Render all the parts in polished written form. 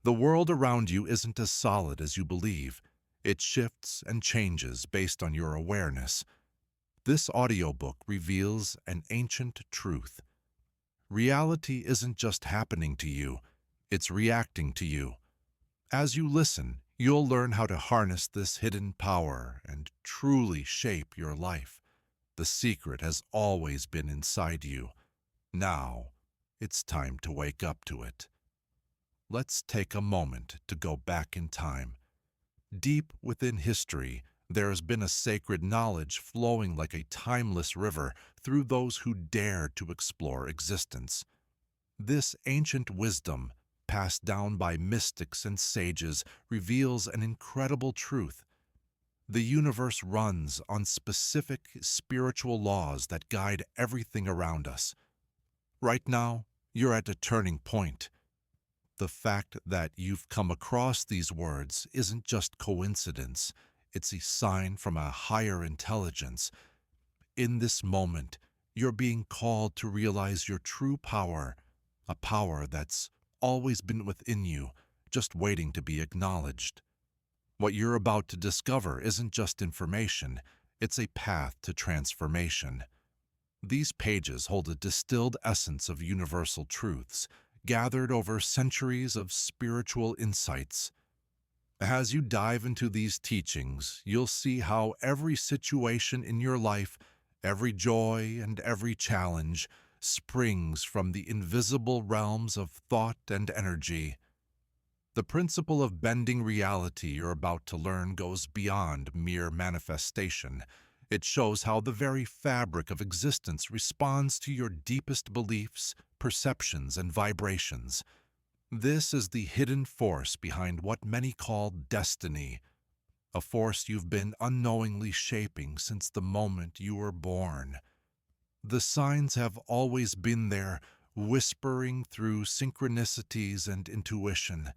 The world around you isn't as solid as you believe. It shifts and changes based on your awareness. This audiobook reveals an ancient truth. Reality isn't just happening to you, it's reacting to you. As you listen, you'll learn how to harness this hidden power and truly shape your life. The secret has always been inside you. Now, it's time to wake up to it. Let's take a moment to go back in time. Deep within history, there has been a sacred knowledge flowing like a timeless river through those who dared to explore existence. This ancient wisdom, passed down by mystics and sages, reveals an incredible truth. The universe runs on specific spiritual laws that guide everything around us. Right now, you're at a turning point. The fact that you've come across these words isn't just coincidence. It's a sign from a higher intelligence. In this moment, you're being called to realize your true power, a power that's always been within you, just waiting to be acknowledged. What you're about to discover isn't just information, it's a path to transformation. These pages hold a distilled essence of universal truths, gathered over centuries of spiritual insights. As you dive into these teachings, you'll see how every situation in your life, every joy and every challenge, springs from the invisible realms of thought and energy. The principle of bending reality you're about to learn goes beyond mere manifestation. It shows how the very fabric of existence responds to your deepest beliefs, perceptions, and vibrations. This is the hidden force behind what many call destiny, a force you've been unknowingly shaping since the moment you were born. The signs have always been there, whispering through synchronicities and intuition.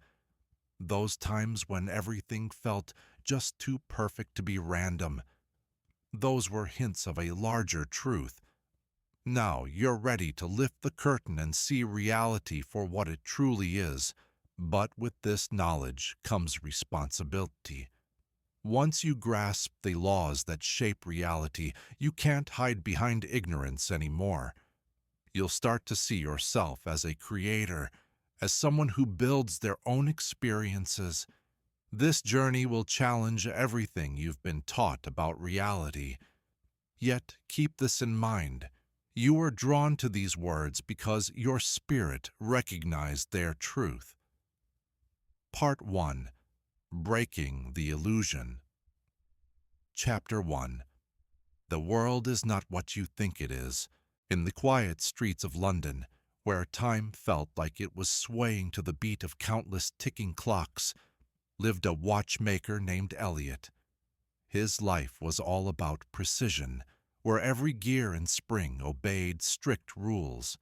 Those times when everything felt just too perfect to be random. Those were hints of a larger truth. Now you're ready to lift the curtain and see reality for what it truly is. But with this knowledge comes responsibility. Once you grasp the laws that shape reality, you can't hide behind ignorance anymore. You'll start to see yourself as a creator, as someone who builds their own experiences. This journey will challenge everything you've been taught about reality. Yet keep this in mind. You were drawn to these words because your spirit recognized their truth. Part 1. Breaking the Illusion. Chapter 1. The world is not what you think it is. In the quiet streets of London, where time felt like it was swaying to the beat of countless ticking clocks, lived a watchmaker named Elliot. His life was all about precision, where every gear and spring obeyed strict rules.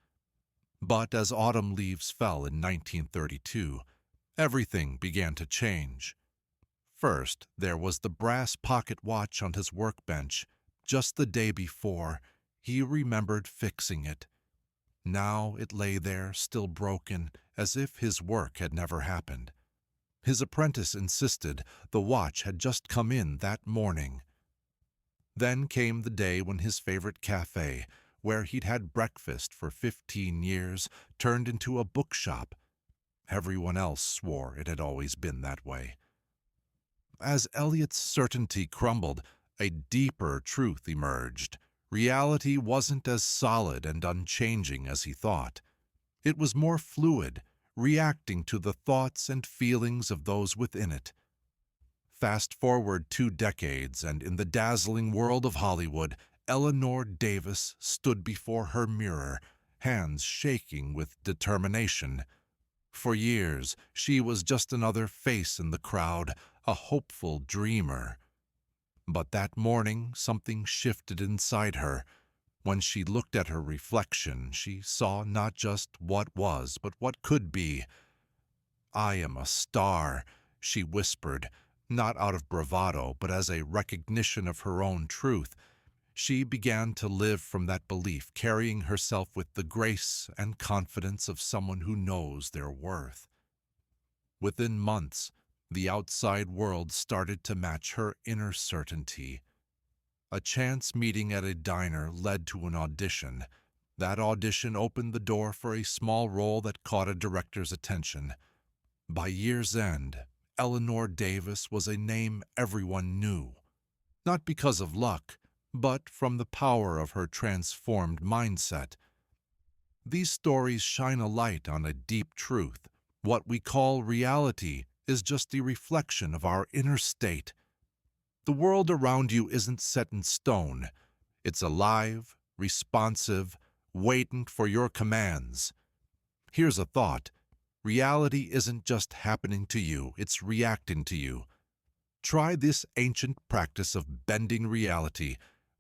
But as autumn leaves fell in 1932, everything began to change. First, there was the brass pocket watch on his workbench. Just the day before, he remembered fixing it. Now it lay there, still broken, as if his work had never happened. His apprentice insisted the watch had just come in that morning. Then came the day when his favorite cafe, where he'd had breakfast for 15 years, turned into a bookshop. Everyone else swore it had always been that way. As Eliot's certainty crumbled, a deeper truth emerged. Reality wasn't as solid and unchanging as he thought. It was more fluid, reacting to the thoughts and feelings of those within it. Fast forward 2 decades, and in the dazzling world of Hollywood, Eleanor Davis stood before her mirror, hands shaking with determination. For years, she was just another face in the crowd, a hopeful dreamer. But that morning, something shifted inside her. When she looked at her reflection, she saw not just what was, but what could be. "I am a star," she whispered, not out of bravado, but as a recognition of her own truth. She began to live from that belief, carrying herself with the grace and confidence of someone who knows their worth. Within months, the outside world started to match her inner certainty. A chance meeting at a diner led to an audition. That audition opened the door for a small role that caught a director's attention. By year's end, Eleanor Davis was a name everyone knew, not because of luck, but from the power of her transformed mindset. These stories shine a light on a deep truth. What we call reality is just a reflection of our inner state. The world around you isn't set in stone. It's alive, responsive, waiting for your commands. Here's a thought. Reality isn't just happening to you, it's reacting to you. Try this ancient practice of bending reality.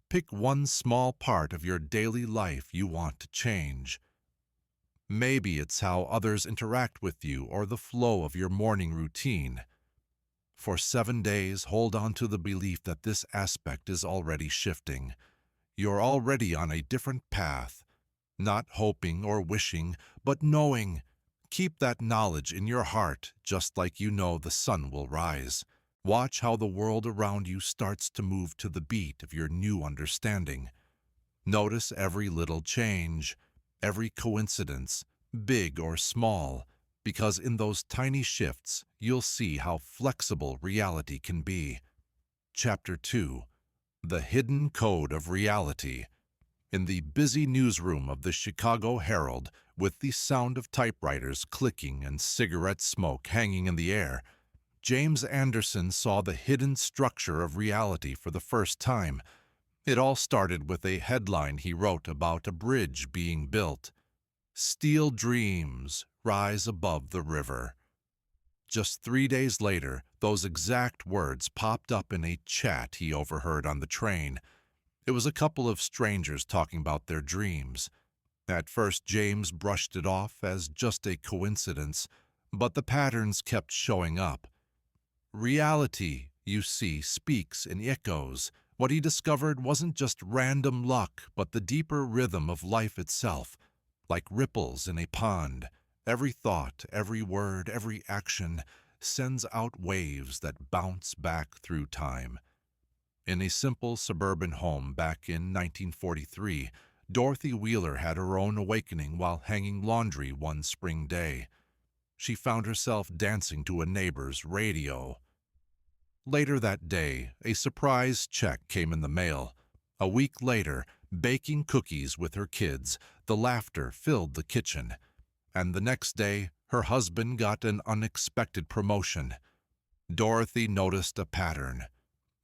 Pick one small part of your daily life you want to change. Maybe it's how others interact with you or the flow of your morning routine. For 7 days, hold on to the belief that this aspect is already shifting. You're already on a different path, not hoping or wishing, but knowing. Keep that knowledge in your heart, just like you know the sun will rise. Watch how the world around you starts to move to the beat of your new understanding. Notice every little change, every coincidence, big or small, because in those tiny shifts, you'll see how flexible reality can be. Chapter 2. The Hidden Code of Reality. In the busy newsroom of the Chicago Herald, with the sound of typewriters clicking and cigarette smoke hanging in the air, James Anderson saw the hidden structure of reality for the first time. It all started with a headline he wrote about a bridge being built. "Steel dreams rise above the river." Just 3 days later, those exact words popped up in a chat he overheard on the train. It was a couple of strangers talking about their dreams. At first, James brushed it off as just a coincidence, but the patterns kept showing up. Reality, you see, speaks in echoes. What he discovered wasn't just random luck, but the deeper rhythm of life itself. Like ripples in a pond, every thought, every word, every action sends out waves that bounce back through time. In a simple suburban home back in 1943, Dorothy Wheeler had her own awakening while hanging laundry one spring day. She found herself dancing to a neighbor's radio. Later that day, a surprise check came in the mail. A week later, baking cookies with her kids, the laughter filled the kitchen. And the next day, her husband got an unexpected promotion. Dorothy noticed a pattern.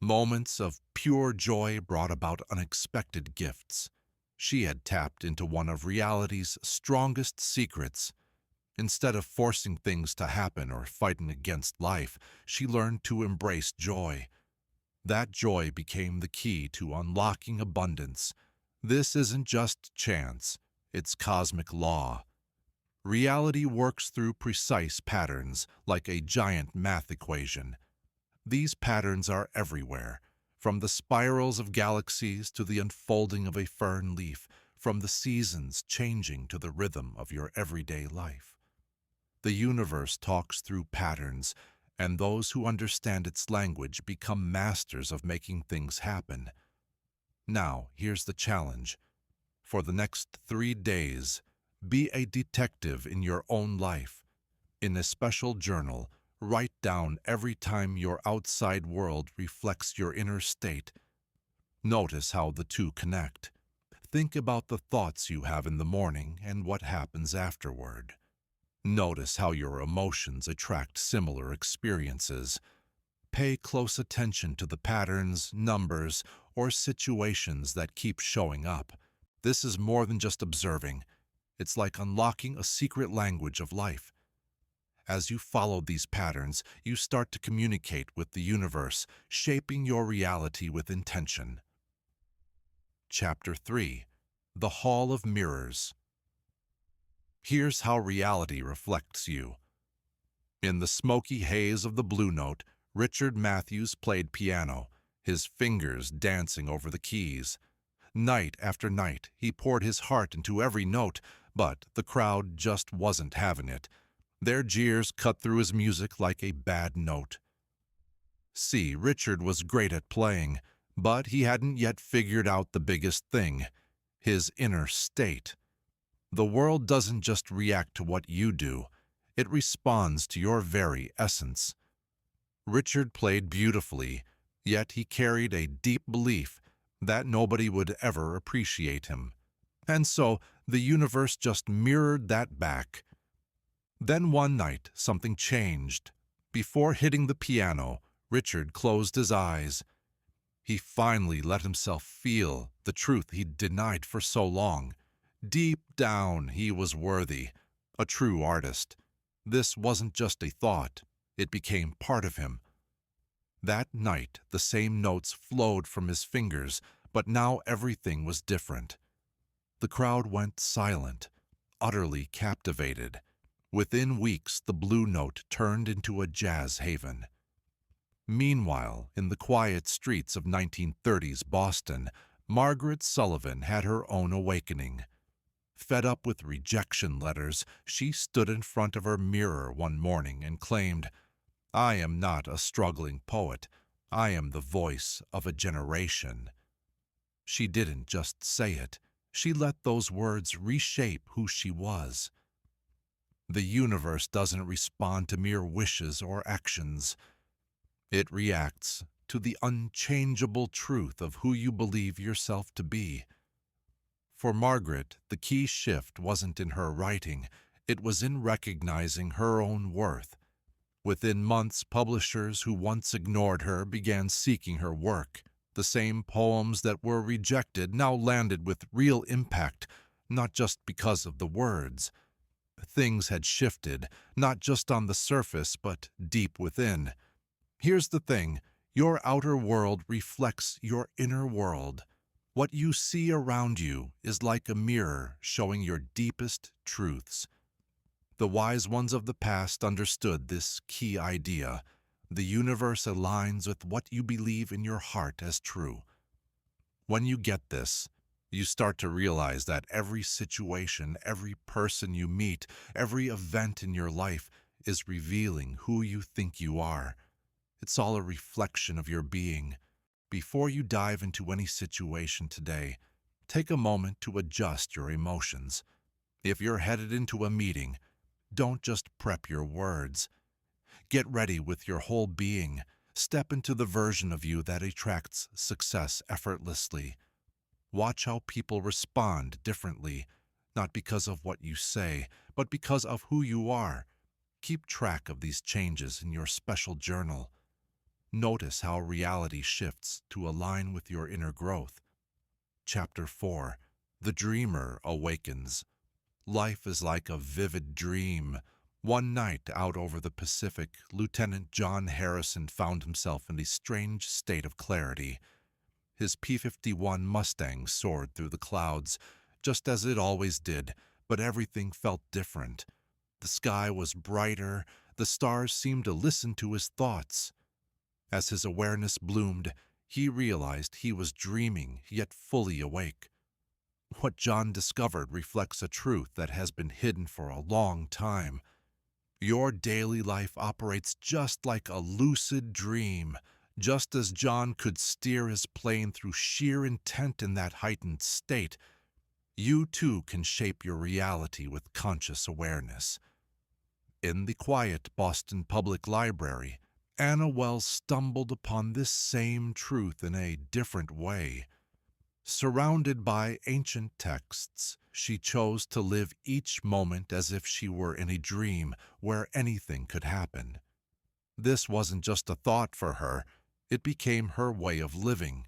Moments of pure joy brought about unexpected gifts. She had tapped into one of reality's strongest secrets. Instead of forcing things to happen or fighting against life, she learned to embrace joy. That joy became the key to unlocking abundance. This isn't just chance, it's cosmic law. Reality works through precise patterns, like a giant math equation. These patterns are everywhere, from the spirals of galaxies to the unfolding of a fern leaf, from the seasons changing to the rhythm of your everyday life. The universe talks through patterns, and those who understand its language become masters of making things happen. Now, here's the challenge. For the next 3 days, be a detective in your own life. In a special journal, write down every time your outside world reflects your inner state. Notice how the two connect. Think about the thoughts you have in the morning and what happens afterward. Notice how your emotions attract similar experiences. Pay close attention to the patterns, numbers, or situations that keep showing up. This is more than just observing. It's like unlocking a secret language of life. As you follow these patterns, you start to communicate with the universe, shaping your reality with intention. Chapter 3. The Hall of Mirrors. Here's how reality reflects you. In the smoky haze of the Blue Note, Richard Matthews played piano, his fingers dancing over the keys. Night after night, he poured his heart into every note, but the crowd just wasn't having it. Their jeers cut through his music like a bad note. See, Richard was great at playing, but he hadn't yet figured out the biggest thing, his inner state. The world doesn't just react to what you do, it responds to your very essence. Richard played beautifully, yet he carried a deep belief that nobody would ever appreciate him. And so the universe just mirrored that back. Then one night something changed. Before hitting the piano, Richard closed his eyes. He finally let himself feel the truth he'd denied for so long. Deep down, he was worthy, a true artist. This wasn't just a thought, it became part of him. That night, the same notes flowed from his fingers, but now everything was different. The crowd went silent, utterly captivated. Within weeks, the blue note turned into a jazz haven. Meanwhile, in the quiet streets of 1930s Boston, Margaret Sullivan had her own awakening. Fed up with rejection letters, she stood in front of her mirror one morning and claimed, "I am not a struggling poet. I am the voice of a generation." She didn't just say it. She let those words reshape who she was. The universe doesn't respond to mere wishes or actions. It reacts to the unchangeable truth of who you believe yourself to be. For Margaret, the key shift wasn't in her writing, it was in recognizing her own worth. Within months, publishers who once ignored her began seeking her work. The same poems that were rejected now landed with real impact, not just because of the words. Things had shifted, not just on the surface, but deep within. Here's the thing, your outer world reflects your inner world. What you see around you is like a mirror showing your deepest truths. The wise ones of the past understood this key idea. The universe aligns with what you believe in your heart as true. When you get this, you start to realize that every situation, every person you meet, every event in your life is revealing who you think you are. It's all a reflection of your being. Before you dive into any situation today, take a moment to adjust your emotions. If you're headed into a meeting, don't just prep your words. Get ready with your whole being. Step into the version of you that attracts success effortlessly. Watch how people respond differently, not because of what you say, but because of who you are. Keep track of these changes in your special journal. Notice how reality shifts to align with your inner growth. Chapter 4. The Dreamer Awakens. Life is like a vivid dream. One night out over the Pacific, Lieutenant John Harrison found himself in a strange state of clarity. His P-51 Mustang soared through the clouds, just as it always did, but everything felt different. The sky was brighter, the stars seemed to listen to his thoughts. As his awareness bloomed, he realized he was dreaming, yet fully awake. What John discovered reflects a truth that has been hidden for a long time. Your daily life operates just like a lucid dream. Just as John could steer his plane through sheer intent in that heightened state, you too can shape your reality with conscious awareness. In the quiet Boston Public Library, Anna Wells stumbled upon this same truth in a different way. Surrounded by ancient texts, she chose to live each moment as if she were in a dream where anything could happen. This wasn't just a thought for her, it became her way of living.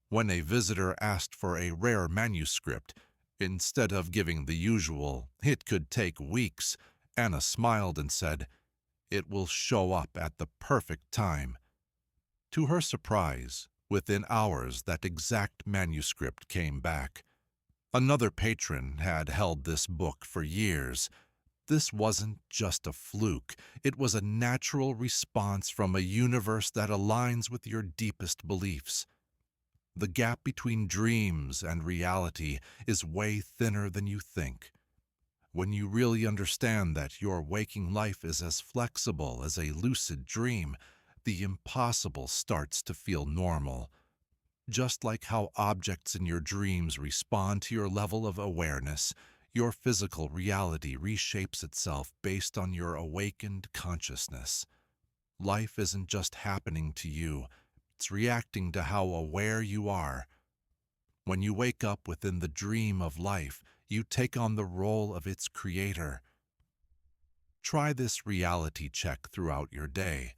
When a visitor asked for a rare manuscript, instead of giving the usual, "It could take weeks," Anna smiled and said, "It will show up at the perfect time." To her surprise, within hours that exact manuscript came back. Another patron had held this book for years. This wasn't just a fluke, it was a natural response from a universe that aligns with your deepest beliefs. The gap between dreams and reality is way thinner than you think. When you really understand that your waking life is as flexible as a lucid dream, the impossible starts to feel normal. Just like how objects in your dreams respond to your level of awareness, your physical reality reshapes itself based on your awakened consciousness. Life isn't just happening to you, it's reacting to how aware you are. When you wake up within the dream of life, you take on the role of its creator. Try this reality check throughout your day.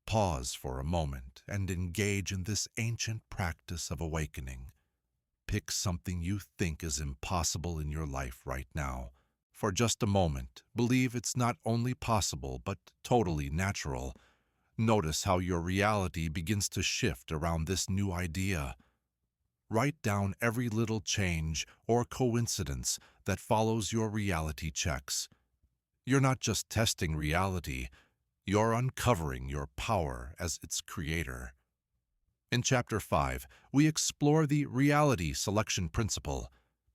Pause for a moment and engage in this ancient practice of awakening. Pick something you think is impossible in your life right now. For just a moment, believe it's not only possible but totally natural. Notice how your reality begins to shift around this new idea. Write down every little change or coincidence that follows your reality checks. You're not just testing reality, you're uncovering your power as its creator. In Chapter 5, we explore the reality selection principle.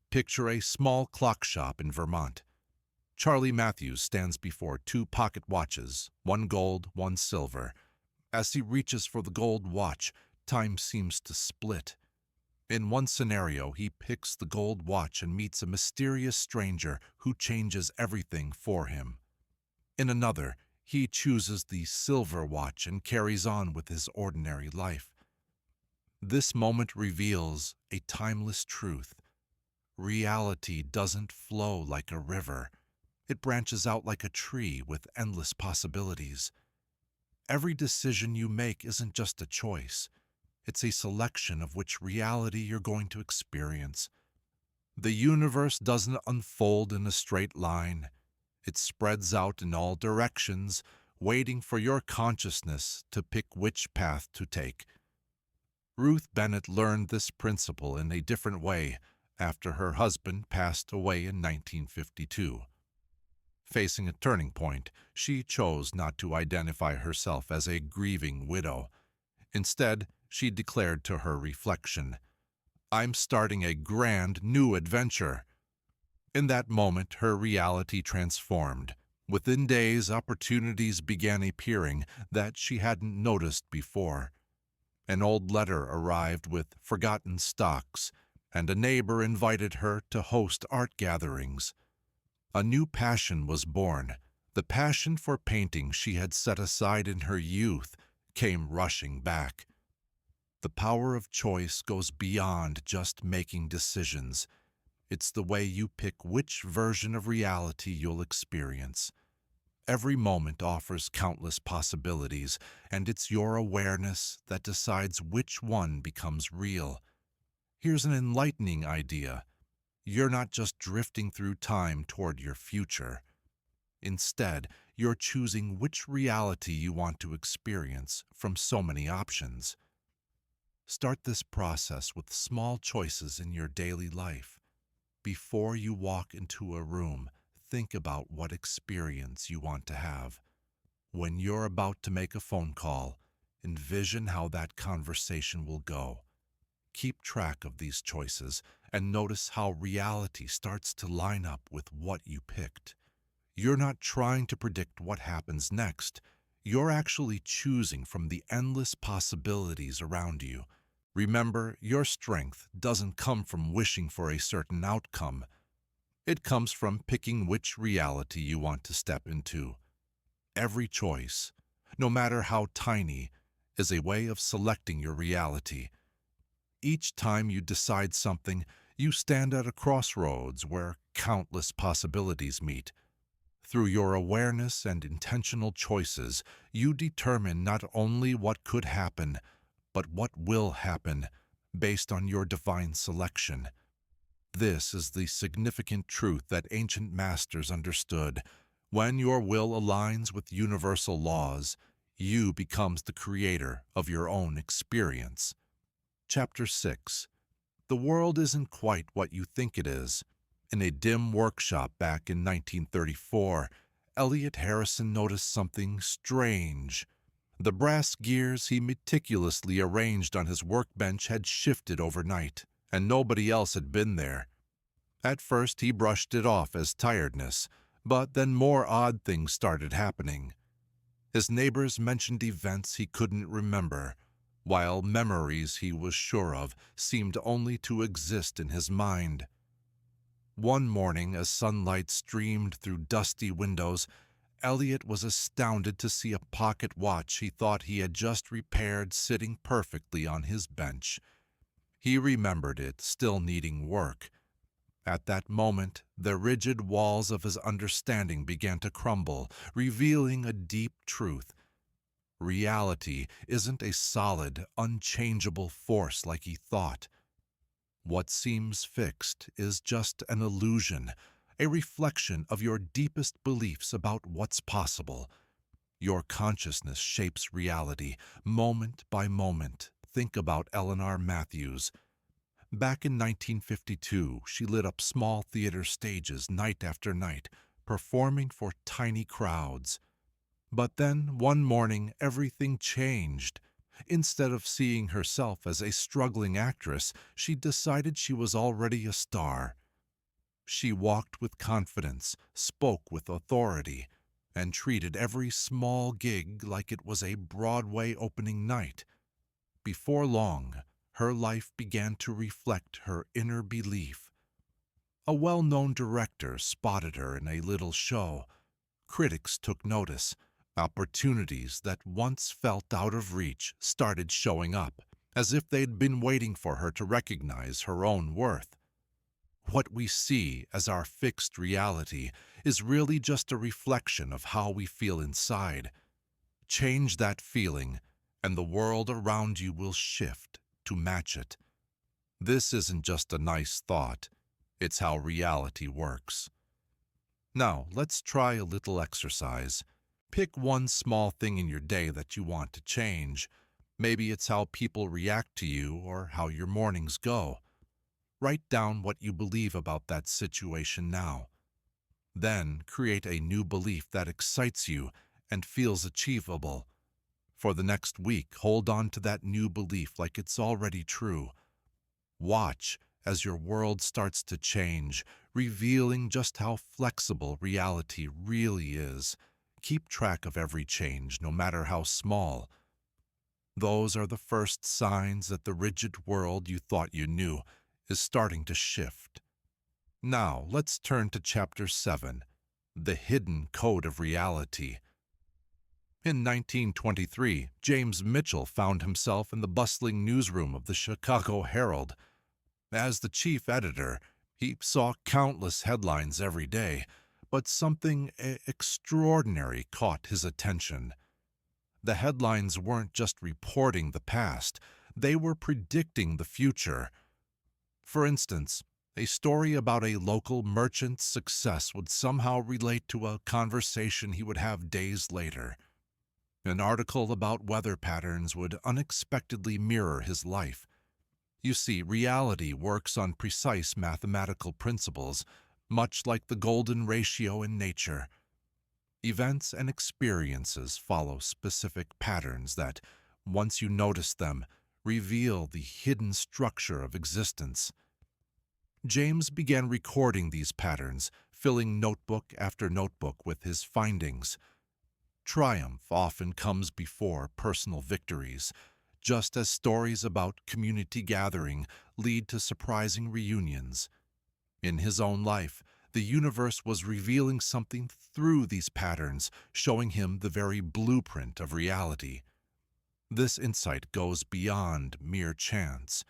Picture a small clock shop in Vermont. Charlie Matthews stands before two pocket watches, one gold, one silver. As he reaches for the gold watch, time seems to split. In one scenario, he picks the gold watch and meets a mysterious stranger who changes everything for him. In another, he chooses the silver watch and carries on with his ordinary life. This moment reveals a timeless truth. Reality doesn't flow like a river. It branches out like a tree with endless possibilities. Every decision you make isn't just a choice. It's a selection of which reality you're going to experience. The universe doesn't unfold in a straight line. It spreads out in all directions, waiting for your consciousness to pick which path to take. Ruth Bennett learned this principle in a different way after her husband passed away in 1952. Facing a turning point, she chose not to identify herself as a grieving widow. Instead, she declared to her reflection, "I'm starting a grand new adventure." In that moment, her reality transformed. Within days, opportunities began appearing that she hadn't noticed before. An old letter arrived with forgotten stocks, and a neighbor invited her to host art gatherings. A new passion was born. The passion for painting she had set aside in her youth came rushing back. The power of choice goes beyond just making decisions. It's the way you pick which version of reality you'll experience. Every moment offers countless possibilities, and it's your awareness that decides which one becomes real. Here's an enlightening idea. You're not just drifting through time toward your future. Instead, you're choosing which reality you want to experience from so many options. Start this process with small choices in your daily life. Before you walk into a room, think about what experience you want to have. When you're about to make a phone call, envision how that conversation will go. Keep track of these choices and notice how reality starts to line up with what you picked. You're not trying to predict what happens next. You're actually choosing from the endless possibilities around you. Remember, your strength doesn't come from wishing for a certain outcome. It comes from picking which reality you want to step into. Every choice, no matter how tiny, is a way of selecting your reality. Each time you decide something, you stand at a crossroads where countless possibilities meet. Through your awareness and intentional choices, you determine not only what could happen, but what will happen based on your divine selection. This is the significant truth that ancient masters understood. When your will aligns with universal laws, you becomes the creator of your own experience. Chapter 6. The world isn't quite what you think it is. In a dim workshop back in 1934, Elliot Harrison noticed something strange. The brass gears he meticulously arranged on his workbench had shifted overnight, and nobody else had been there. At first he brushed it off as tiredness, but then more odd things started happening. His neighbors mentioned events he couldn't remember, while memories he was sure of seemed only to exist in his mind. One morning, as sunlight streamed through dusty windows, Elliot was astounded to see a pocket watch he thought he had just repaired sitting perfectly on his bench. He remembered it, still needing work. At that moment, the rigid walls of his understanding began to crumble, revealing a deep truth. Reality isn't a solid, unchangeable force like he thought. What seems fixed is just an illusion, a reflection of your deepest beliefs about what's possible. Your consciousness shapes reality, moment by moment. Think about Eleanor Matthews. Back in 1952, she lit up small theater stages night after night, performing for tiny crowds. But then, one morning, everything changed. Instead of seeing herself as a struggling actress, she decided she was already a star. She walked with confidence, spoke with authority, and treated every small gig like it was a Broadway opening night. Before long, her life began to reflect her inner belief. A well-known director spotted her in a little show. Critics took notice. Opportunities that once felt out of reach started showing up, as if they'd been waiting for her to recognize her own worth. What we see as our fixed reality is really just a reflection of how we feel inside. Change that feeling, and the world around you will shift to match it. This isn't just a nice thought, it's how reality works. Now, let's try a little exercise. Pick one small thing in your day that you want to change. Maybe it's how people react to you or how your mornings go. Write down what you believe about that situation now. Then create a new belief that excites you and feels achievable. For the next week, hold on to that new belief like it's already true. Watch as your world starts to change, revealing just how flexible reality really is. Keep track of every change, no matter how small. Those are the first signs that the rigid world you thought you knew is starting to shift. Now, let's turn to Chapter 7, The Hidden Code of Reality. In 1923, James Mitchell found himself in the bustling newsroom of the Chicago Herald. As the chief editor, he saw countless headlines every day, but something extraordinary caught his attention. The headlines weren't just reporting the past, they were predicting the future. For instance, a story about a local merchant's success would somehow relate to a conversation he would have days later. An article about weather patterns would unexpectedly mirror his life. You see, reality works on precise mathematical principles, much like the golden ratio in nature. Events and experiences follow specific patterns that, once you notice them, reveal the hidden structure of existence. James began recording these patterns, filling notebook after notebook with his findings. Triumph often comes before personal victories, just as stories about community gathering lead to surprising reunions. In his own life, the universe was revealing something through these patterns, showing him the very blueprint of reality. This insight goes beyond mere chance.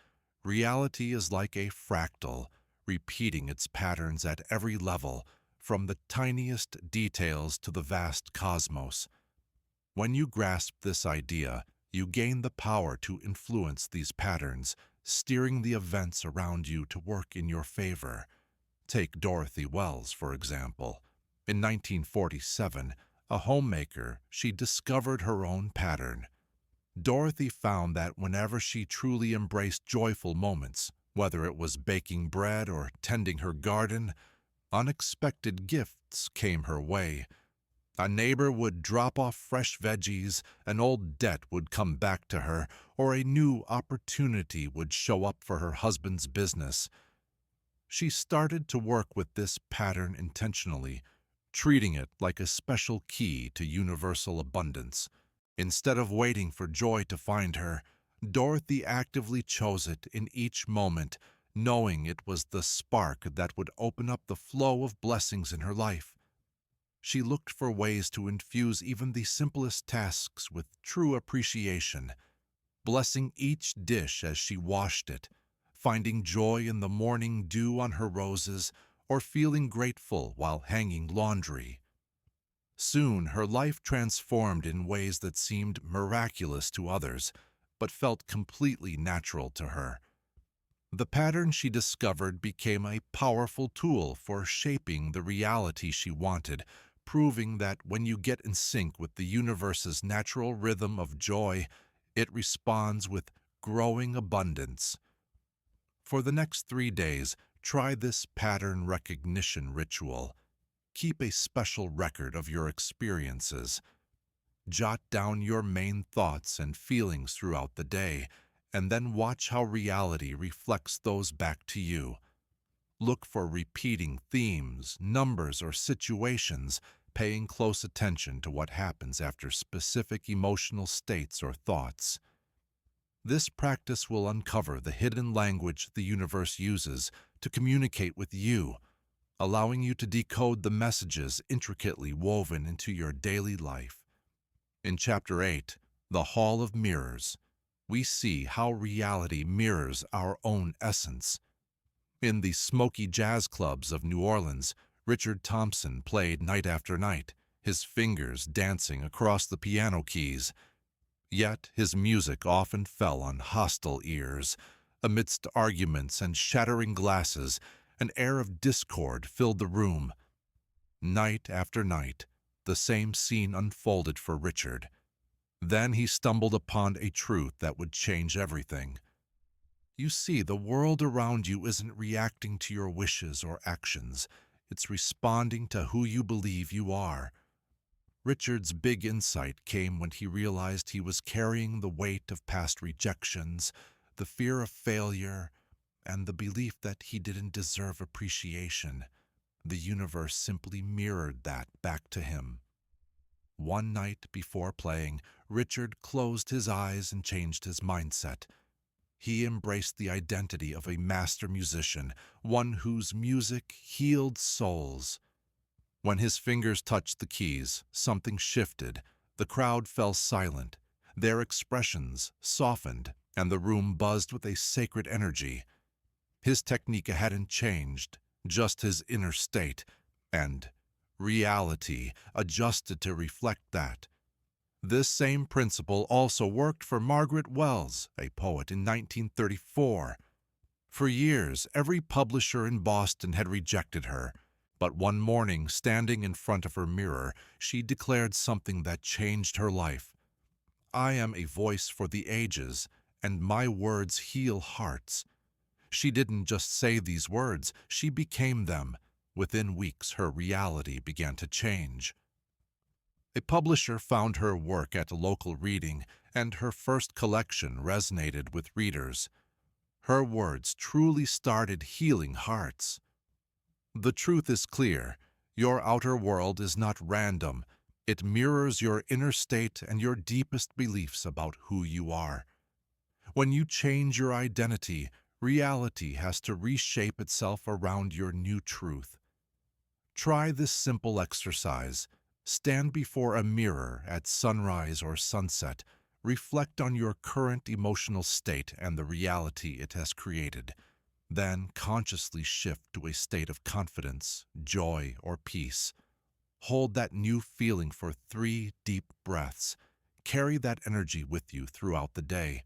Reality is like a fractal, repeating its patterns at every level, from the tiniest details to the vast cosmos. When you grasp this idea, you gain the power to influence these patterns, steering the events around you to work in your favor. Take Dorothy Wells, for example. In 1947, a homemaker, she discovered her own pattern. Dorothy found that whenever she truly embraced joyful moments, whether it was baking bread or tending her garden, unexpected gifts came her way. A neighbor would drop off fresh veggies, an old debt would come back to her, or a new opportunity would show up for her husband's business. She started to work with this pattern intentionally, treating it like a special key to universal abundance. Instead of waiting for joy to find her, Dorothy actively chose it in each moment, knowing it was the spark that would open up the flow of blessings in her life. She looked for ways to infuse even the simplest tasks with true appreciation, blessing each dish as she washed it, finding joy in the morning dew on her roses, or feeling grateful while hanging laundry. Soon her life transformed in ways that seemed miraculous to others, but felt completely natural to her. The pattern she discovered became a powerful tool for shaping the reality she wanted, proving that when you get in sync with the universe's natural rhythm of joy, it responds with growing abundance. For the next 3 days, try this pattern recognition ritual. Keep a special record of your experiences. Jot down your main thoughts and feelings throughout the day, and then watch how reality reflects those back to you. Look for repeating themes, numbers, or situations, paying close attention to what happens after specific emotional states or thoughts. This practice will uncover the hidden language the universe uses to communicate with you, allowing you to decode the messages intricately woven into your daily life. In Chapter 8, The Hall of Mirrors, we see how reality mirrors our own essence. In the smoky jazz clubs of New Orleans, Richard Thompson played night after night, his fingers dancing across the piano keys. Yet his music often fell on hostile ears. Amidst arguments and shattering glasses, an air of discord filled the room. Night after night, the same scene unfolded for Richard. Then he stumbled upon a truth that would change everything. You see, the world around you isn't reacting to your wishes or actions. It's responding to who you believe you are. Richard's big insight came when he realized he was carrying the weight of past rejections, the fear of failure, and the belief that he didn't deserve appreciation. The universe simply mirrored that back to him. One night before playing, Richard closed his eyes and changed his mindset. He embraced the identity of a master musician, one whose music healed souls. When his fingers touched the keys, something shifted. The crowd fell silent. Their expressions softened, and the room buzzed with a sacred energy. His technique hadn't changed, just his inner state, and reality adjusted to reflect that. This same principle also worked for Margaret Wells, a poet in 1934. For years, every publisher in Boston had rejected her. But one morning, standing in front of her mirror, she declared something that changed her life. I am a voice for the ages, and my words heal hearts. She didn't just say these words, she became them. Within weeks, her reality began to change. A publisher found her work at a local reading, and her first collection resonated with readers. Her words truly started healing hearts. The truth is clear. Your outer world is not random. It mirrors your inner state and your deepest beliefs about who you are. When you change your identity, reality has to reshape itself around your new truth. Try this simple exercise. Stand before a mirror at sunrise or sunset. Reflect on your current emotional state and the reality it has created. Then consciously shift to a state of confidence, joy, or peace. Hold that new feeling for 3 deep breaths. Carry that energy with you throughout the day.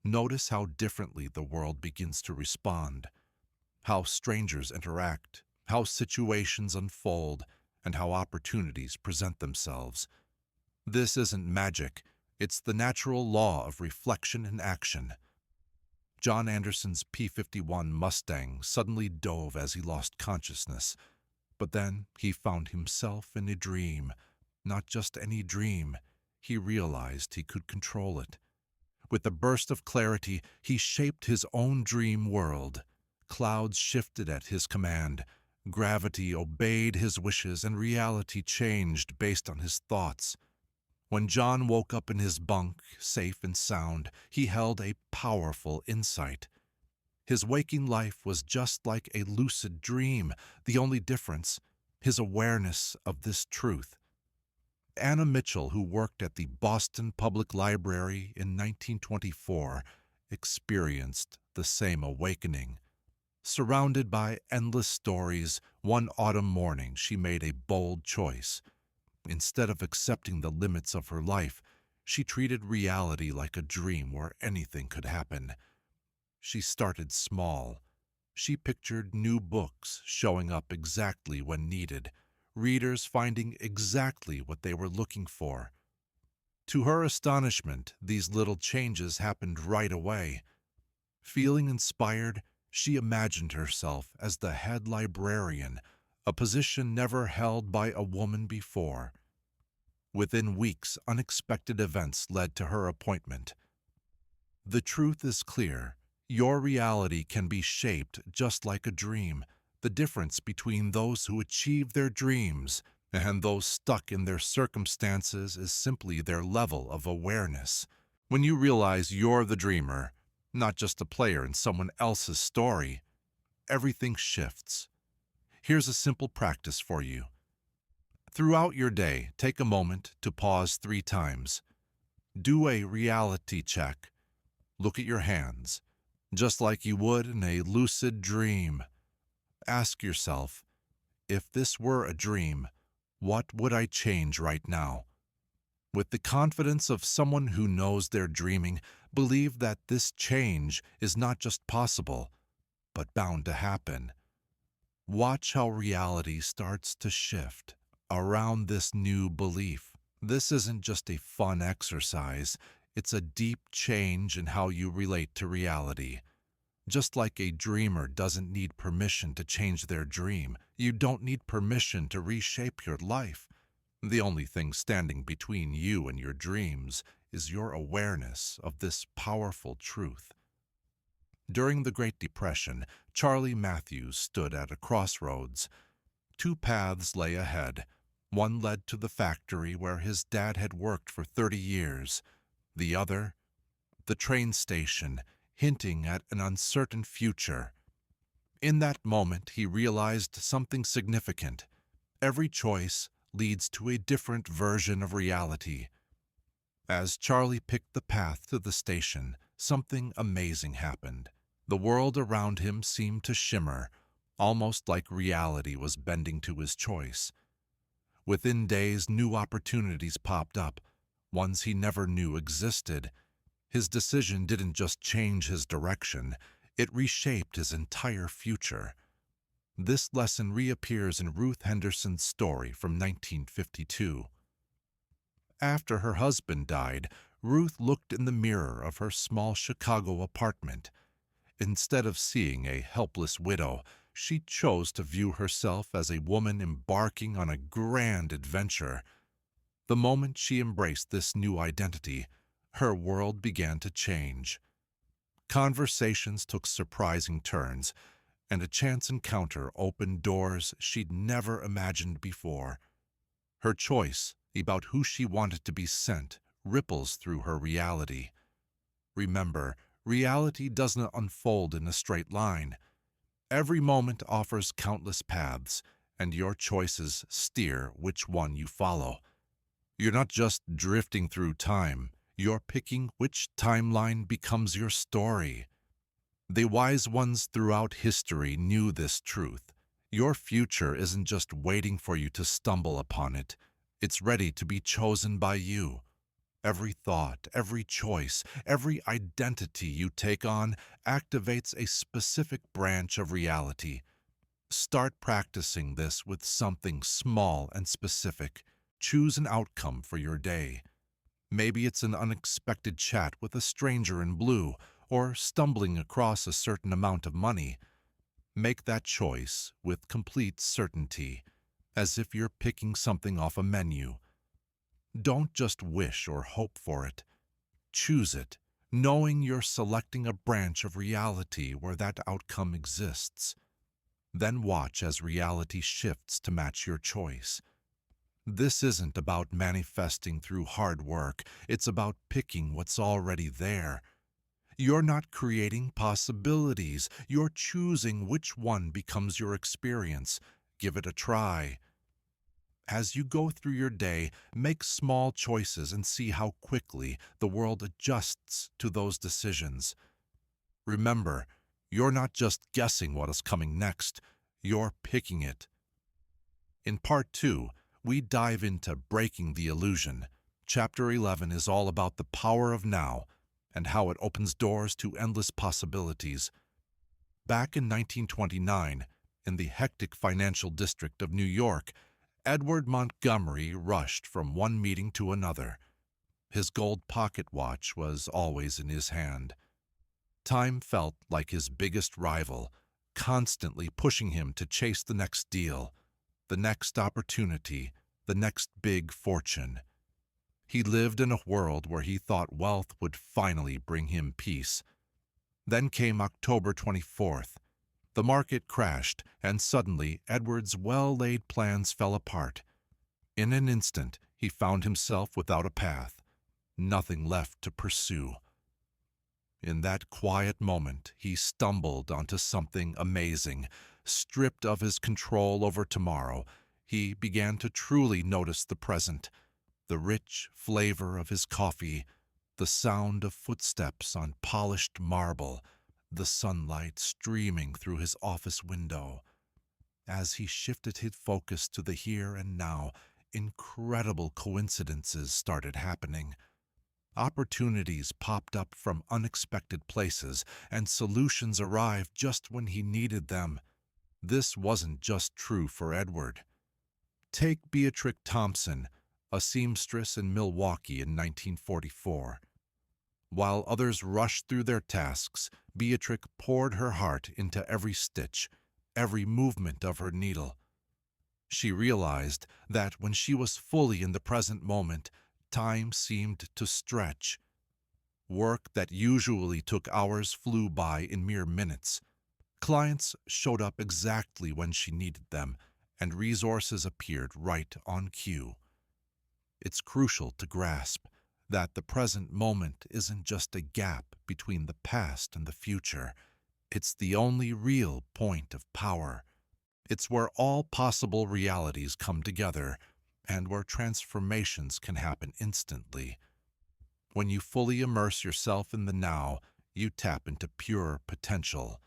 Notice how differently the world begins to respond, how strangers interact, how situations unfold, and how opportunities present themselves. This isn't magic. It's the natural law of reflection and action. John Anderson's P-51 Mustang suddenly dove as he lost consciousness. But then he found himself in a dream. Not just any dream. He realized he could control it. With a burst of clarity, he shaped his own dream world. clouds shifted at his command. Gravity obeyed his wishes, and reality changed based on his thoughts. When John woke up in his bunk, safe and sound, he held a powerful insight. His waking life was just like a lucid dream, the only difference, his awareness of this truth. Anna Mitchell, who worked at the Boston Public Library in 1924, experienced the same awakening. Surrounded by endless stories, one autumn morning she made a bold choice. Instead of accepting the limits of her life, she treated reality like a dream where anything could happen. She started small. She pictured new books showing up exactly when needed, readers finding exactly what they were looking for. To her astonishment, these little changes happened right away. Feeling inspired, she imagined herself as the head librarian, a position never held by a woman before. Within weeks, unexpected events led to her appointment. The truth is clear. Your reality can be shaped just like a dream. The difference between those who achieve their dreams and those stuck in their circumstances is simply their level of awareness. When you realize you're the dreamer, not just a player in someone else's story, everything shifts. Here's a simple practice for you. Throughout your day, take a moment to pause 3 times. Do a reality check. Look at your hands, just like you would in a lucid dream. Ask yourself, if this were a dream, what would I change right now? With the confidence of someone who knows they're dreaming, believe that this change is not just possible, but bound to happen. Watch how reality starts to shift around this new belief. This isn't just a fun exercise, it's a deep change in how you relate to reality. Just like a dreamer doesn't need permission to change their dream, you don't need permission to reshape your life. The only thing standing between you and your dreams is your awareness of this powerful truth. During the Great Depression, Charlie Matthews stood at a crossroads. 2 paths lay ahead. One led to the factory where his dad had worked for 30 years. The other, the train station, hinting at an uncertain future. In that moment, he realized something significant. Every choice leads to a different version of reality. As Charlie picked the path to the station, something amazing happened. The world around him seemed to shimmer, almost like reality was bending to his choice. Within days, new opportunities popped up, ones he never knew existed. His decision didn't just change his direction, it reshaped his entire future. This lesson reappears in Ruth Henderson's story from 1952. After her husband died, Ruth looked in the mirror of her small Chicago apartment. Instead of seeing a helpless widow, she chose to view herself as a woman embarking on a grand adventure. The moment she embraced this new identity, her world began to change. Conversations took surprising turns, and a chance encounter opened doors she'd never imagined before. Her choice about who she wanted to be sent ripples through her reality. Remember, reality doesn't unfold in a straight line. Every moment offers countless paths, and your choices steer which one you follow. You're not just drifting through time, you're picking which timeline becomes your story. The wise ones throughout history knew this truth. Your future isn't just waiting for you to stumble upon it. It's ready to be chosen by you. Every thought, every choice, every identity you take on activates a specific branch of reality. Start practicing this with something small and specific. Choose an outcome for your day. Maybe it's an unexpected chat with a stranger in blue, or stumbling across a certain amount of money. Make that choice with complete certainty, as if you're picking something off a menu. Don't just wish or hope for it. Choose it, knowing you're selecting a branch of reality where that outcome exists. Then watch as reality shifts to match your choice. This isn't about manifesting through hard work, it's about picking what's already there. You're not creating possibilities, you're choosing which one becomes your experience. Give it a try. As you go through your day, make small choices and see how quickly the world adjusts to those decisions. Remember, you're not just guessing what is coming next, you're picking it. In Part 2, we dive into Breaking the Illusion. Chapter 11 is all about the power of now and how it opens doors to endless possibilities. Back in 1929, in the hectic financial district of New York, Edward Montgomery rushed from one meeting to another. His gold pocket watch was always in his hand. Time felt like his biggest rival, constantly pushing him to chase the next deal, the next opportunity, the next big fortune. He lived in a world where he thought wealth would finally bring him peace. Then came October 24th. The market crashed, and suddenly Edward's well-laid plans fell apart. In an instant, he found himself without a path, nothing left to pursue. In that quiet moment, he stumbled onto something amazing. Stripped of his control over tomorrow, he began to truly notice the present, the rich flavor of his coffee, the sound of footsteps on polished marble, the sunlight streaming through his office window. As he shifted his focus to the here and now, incredible coincidences started happening. Opportunities popped up from unexpected places, and solutions arrived just when he needed them. This wasn't just true for Edward. Take Beatrix Thompson, a seamstress in Milwaukee in 1944. While others rushed through their tasks, Beatrix poured her heart into every stitch, every movement of her needle. She realized that when she was fully in the present moment, time seemed to stretch. Work that usually took hours flew by in mere minutes. Clients showed up exactly when she needed them, and resources appeared right on cue. It's crucial to grasp that the present moment isn't just a gap between the past and the future. It's the only real point of power. It's where all possible realities come together and where transformations can happen instantly. When you fully immerse yourself in the now, you tap into pure potential.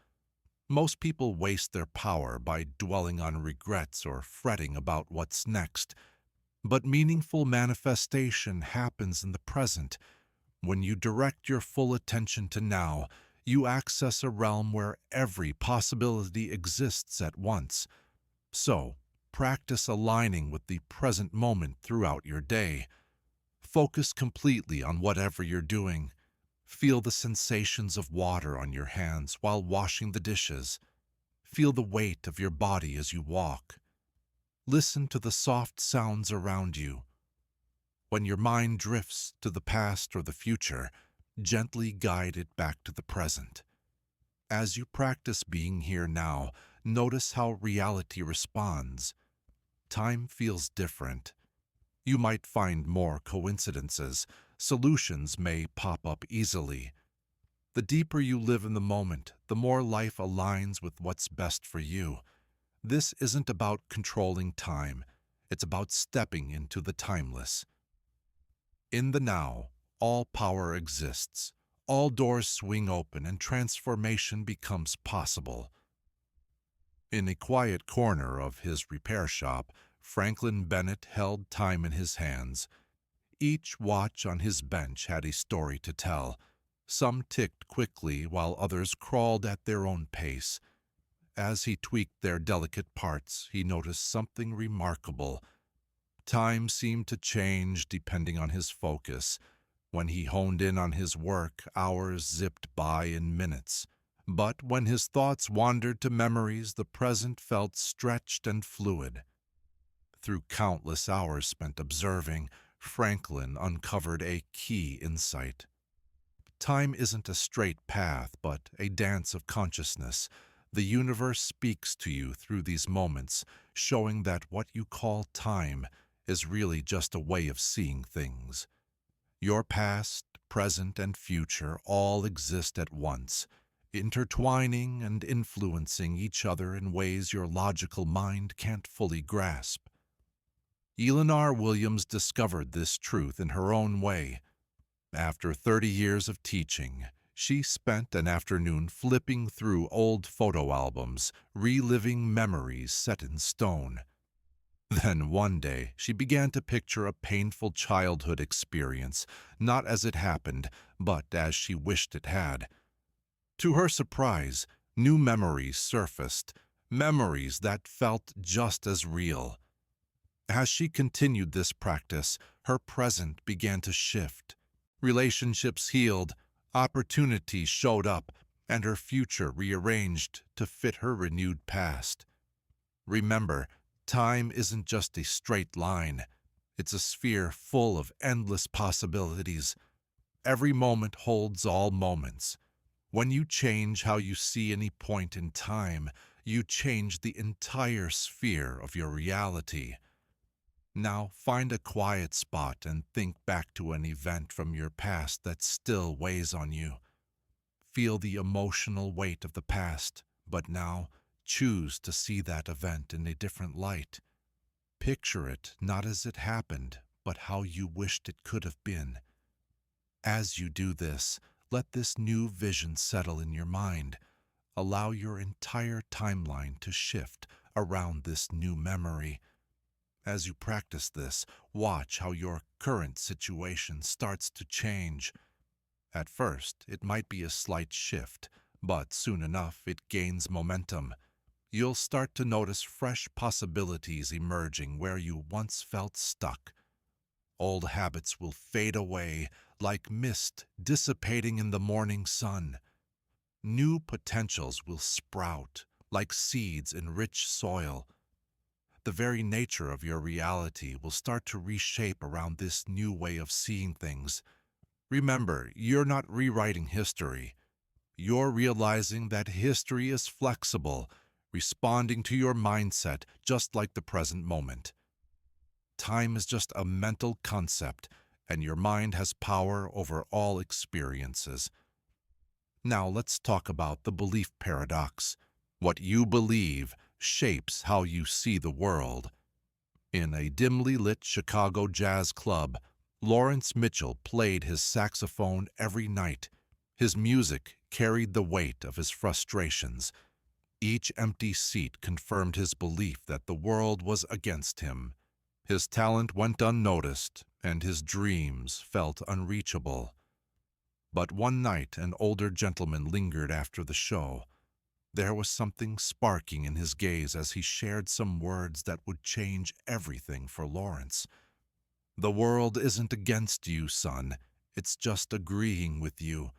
Most people waste their power by dwelling on regrets or fretting about what's next. But meaningful manifestation happens in the present. When you direct your full attention to now, you access a realm where every possibility exists at once. So, practice aligning with the present moment throughout your day. Focus completely on whatever you're doing. Feel the sensations of water on your hands while washing the dishes. Feel the weight of your body as you walk. Listen to the soft sounds around you. When your mind drifts to the past or the future, gently guide it back to the present. As you practice being here now, notice how reality responds. Time feels different. You might find more coincidences. Solutions may pop up easily. The deeper you live in the moment, the more life aligns with what's best for you. This isn't about controlling time. It's about stepping into the timeless. In the now, all power exists. All doors swing open and transformation becomes possible. In a quiet corner of his repair shop, Franklin Bennett held time in his hands. Each watch on his bench had a story to tell. Some ticked quickly while others crawled at their own pace. As he tweaked their delicate parts, he noticed something remarkable. Time seemed to change depending on his focus. When he honed in on his work, hours zipped by in minutes. But when his thoughts wandered to memories, the present felt stretched and fluid. Through countless hours spent observing, Franklin uncovered a key insight. Time isn't a straight path, but a dance of consciousness. The universe speaks to you through these moments, showing that what you call time is really just a way of seeing things. Your past, present, and future all exist at once, intertwining and influencing each other in ways your logical mind can't fully grasp. Eleanor Williams discovered this truth in her own way. After 30 years of teaching, she spent an afternoon flipping through old photo albums, reliving memories set in stone. Then one day, she began to picture a painful childhood experience, not as it happened, but as she wished it had. To her surprise, new memories surfaced, memories that felt just as real. As she continued this practice, her present began to shift. Relationships healed, opportunities showed up, and her future rearranged to fit her renewed past. Remember, time isn't just a straight line. It's a sphere full of endless possibilities. Every moment holds all moments. When you change how you see any point in time, you change the entire sphere of your reality. Now find a quiet spot and think back to an event from your past that still weighs on you. Feel the emotional weight of the past, but now choose to see that event in a different light. Picture it not as it happened, but how you wished it could have been. As you do this, let this new vision settle in your mind. Allow your entire timeline to shift around this new memory. As you practice this, watch how your current situation starts to change. At first, it might be a slight shift, but soon enough it gains momentum. You'll start to notice fresh possibilities emerging where you once felt stuck. Old habits will fade away like mist dissipating in the morning sun. New potentials will sprout like seeds in rich soil. The very nature of your reality will start to reshape around this new way of seeing things. Remember, you're not rewriting history. You're realizing that history is flexible, responding to your mindset just like the present moment. Time is just a mental concept, and your mind has power over all experiences. Now let's talk about the belief paradox. What you believe shapes how you see the world. In a dimly lit Chicago jazz club, Lawrence Mitchell played his saxophone every night. His music carried the weight of his frustrations. Each empty seat confirmed his belief that the world was against him. His talent went unnoticed, and his dreams felt unreachable. But one night an older gentleman lingered after the show. There was something sparking in his gaze as he shared some words that would change everything for Lawrence. "The world isn't against you, son. It's just agreeing with you."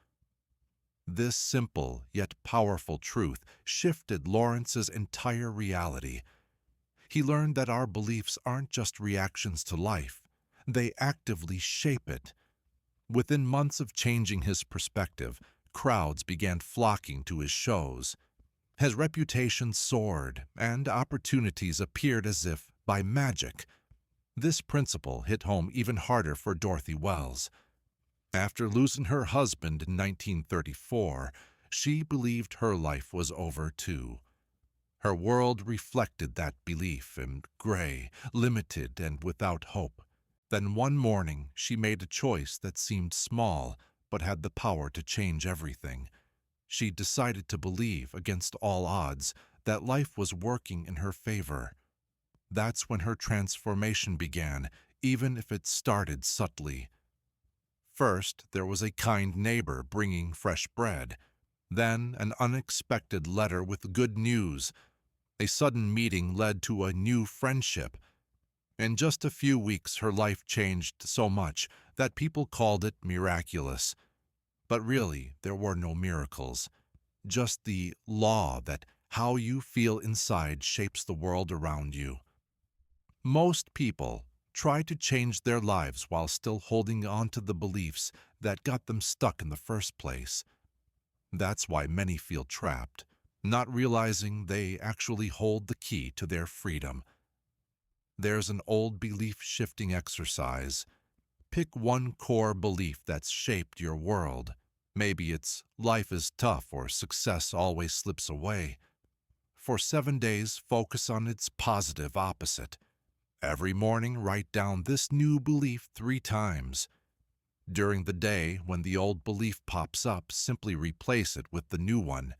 This simple yet powerful truth shifted Lawrence's entire reality. He learned that our beliefs aren't just reactions to life. They actively shape it. Within months of changing his perspective, crowds began flocking to his shows. His reputation soared, and opportunities appeared as if by magic. This principle hit home even harder for Dorothy Wells. After losing her husband in 1934, she believed her life was over too. Her world reflected that belief in gray, limited, and without hope. Then one morning, she made a choice that seemed small, but had the power to change everything. She decided to believe, against all odds, that life was working in her favor. That's when her transformation began, even if it started subtly. First, there was a kind neighbor bringing fresh bread. Then, an unexpected letter with good news. A sudden meeting led to a new friendship. In just a few weeks, her life changed so much that people called it miraculous. But really, there were no miracles. Just the law that how you feel inside shapes the world around you. Most people try to change their lives while still holding on to the beliefs that got them stuck in the first place. That's why many feel trapped, not realizing they actually hold the key to their freedom. There's an old belief-shifting exercise. Pick one core belief that's shaped your world. Maybe it's life is tough or success always slips away. For 7 days, focus on its positive opposite. Every morning, write down this new belief 3 times. During the day, when the old belief pops up, simply replace it with the new one.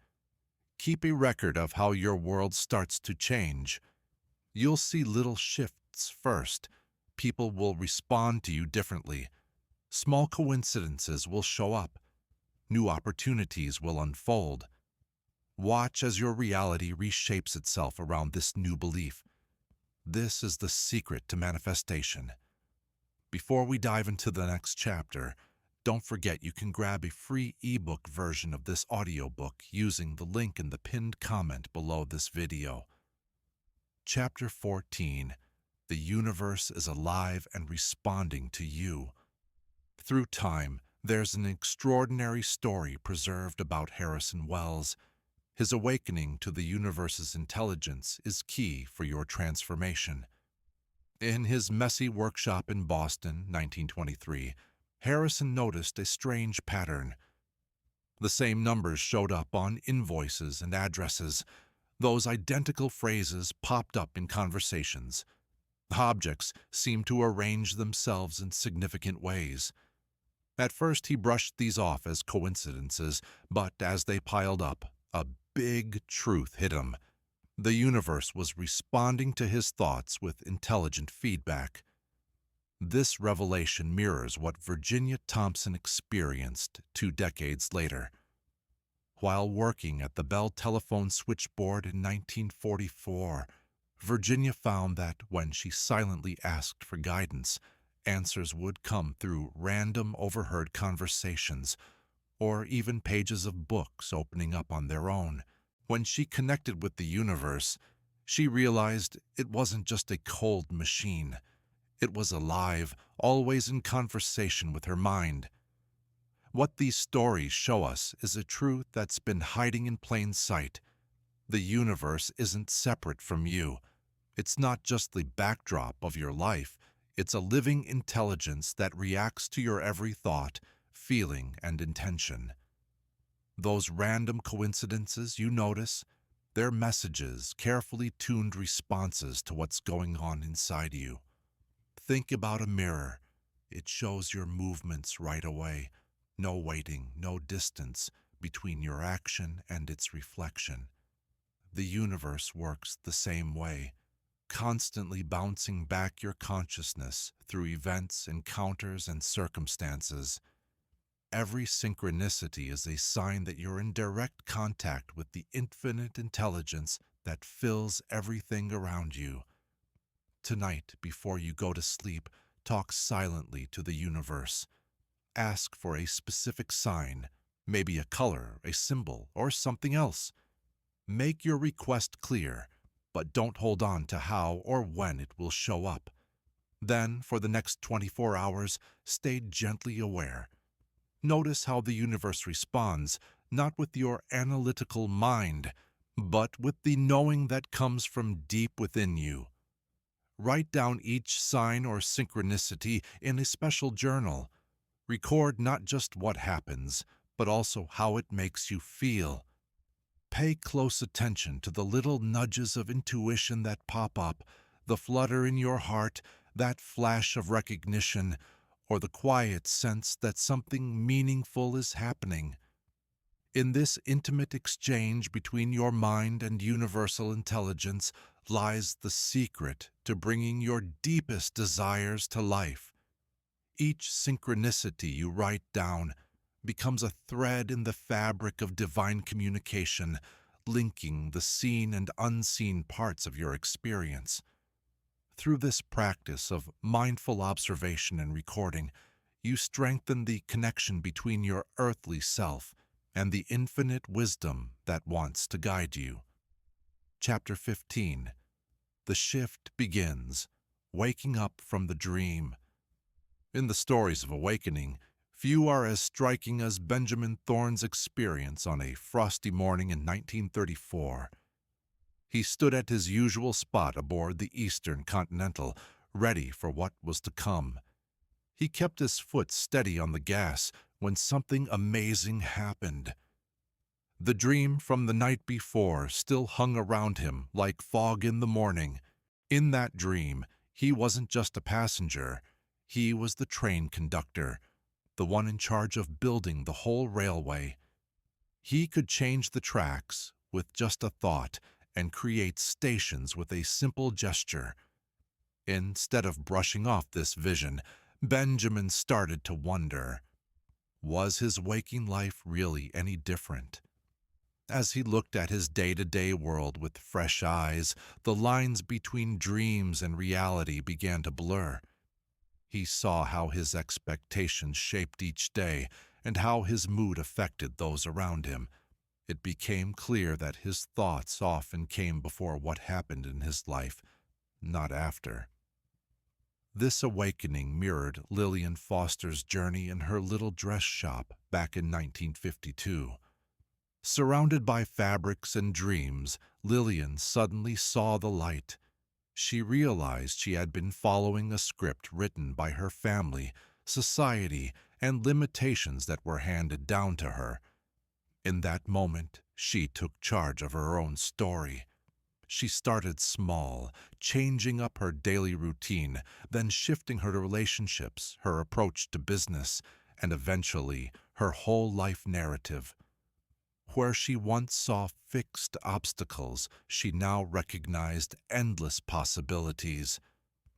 Keep a record of how your world starts to change. You'll see little shifts first. People will respond to you differently. Small coincidences will show up. New opportunities will unfold. Watch as your reality reshapes itself around this new belief. This is the secret to manifestation. Before we dive into the next chapter, don't forget you can grab a free ebook version of this audiobook using the link in the pinned comment below this video. Chapter 14. The universe is alive and responding to you. Through time, there's an extraordinary story preserved about Harrison Wells. His awakening to the universe's intelligence is key for your transformation. In his messy workshop in Boston, 1923, Harrison noticed a strange pattern. The same numbers showed up on invoices and addresses. Those identical phrases popped up in conversations. Objects seemed to arrange themselves in significant ways. At first, he brushed these off as coincidences, but as they piled up, a big truth hit him. The universe was responding to his thoughts with intelligent feedback. This revelation mirrors what Virginia Thompson experienced 2 decades later. While working at the Bell telephone switchboard in 1944, Virginia found that when she silently asked for guidance, answers would come through random overheard conversations, or even pages of books opening up on their own. When she connected with the universe, she realized it wasn't just a cold machine. It was alive, always in conversation with her mind. What these stories show us is a truth that's been hiding in plain sight. The universe isn't separate from you. It's not just the backdrop of your life. It's a living intelligence that reacts to your every thought, feeling, and intention. Those random coincidences you notice, they're messages, carefully tuned responses to what's going on inside you. Think about a mirror. It shows your movements right away. No waiting, no distance between your action and its reflection. The universe works the same way, constantly bouncing back your consciousness through events, encounters, and circumstances. Every synchronicity is a sign that you're in direct contact with the infinite intelligence that fills everything around you. Tonight, before you go to sleep, talk silently to the universe. Ask for a specific sign, maybe a color, a symbol, or something else. Make your request clear, but don't hold on to how or when it will show up. Then, for the next 24 hours, stay gently aware. Notice how the universe responds, not with your analytical mind, but with the knowing that comes from deep within you. Write down each sign or synchronicity in a special journal. Record not just what happens, but also how it makes you feel. Pay close attention to the little nudges of intuition that pop up, the flutter in your heart, that flash of recognition, or the quiet sense that something meaningful is happening. In this intimate exchange between your mind and universal intelligence lies the secret to bringing your deepest desires to life. Each synchronicity you write down becomes a thread in the fabric of divine communication, linking the seen and unseen parts of your experience. Through this practice of mindful observation and recording, you strengthen the connection between your earthly self and the infinite wisdom that wants to guide you. Chapter 15. The shift begins, waking up from the dream. In the stories of awakening, Few are as striking as Benjamin Thorne's experience on a frosty morning in 1934. He stood at his usual spot aboard the Eastern Continental, ready for what was to come. He kept his foot steady on the gas when something amazing happened. The dream from the night before still hung around him like fog in the morning. In that dream, he wasn't just a passenger. He was the train conductor, the one in charge of building the whole railway. He could change the tracks with just a thought and create stations with a simple gesture. Instead of brushing off this vision, Benjamin started to wonder, was his waking life really any different? As he looked at his day-to-day world with fresh eyes, the lines between dreams and reality began to blur. He saw how his expectations shaped each day and how his mood affected those around him. It became clear that his thoughts often came before what happened in his life, not after. This awakening mirrored Lillian Foster's journey in her little dress shop back in 1952. Surrounded by fabrics and dreams, Lillian suddenly saw the light. She realized she had been following a script written by her family, society, and limitations that were handed down to her. In that moment, she took charge of her own story. She started small, changing up her daily routine, then shifting her relationships, her approach to business, and eventually her whole life narrative. Where she once saw fixed obstacles, she now recognized endless possibilities.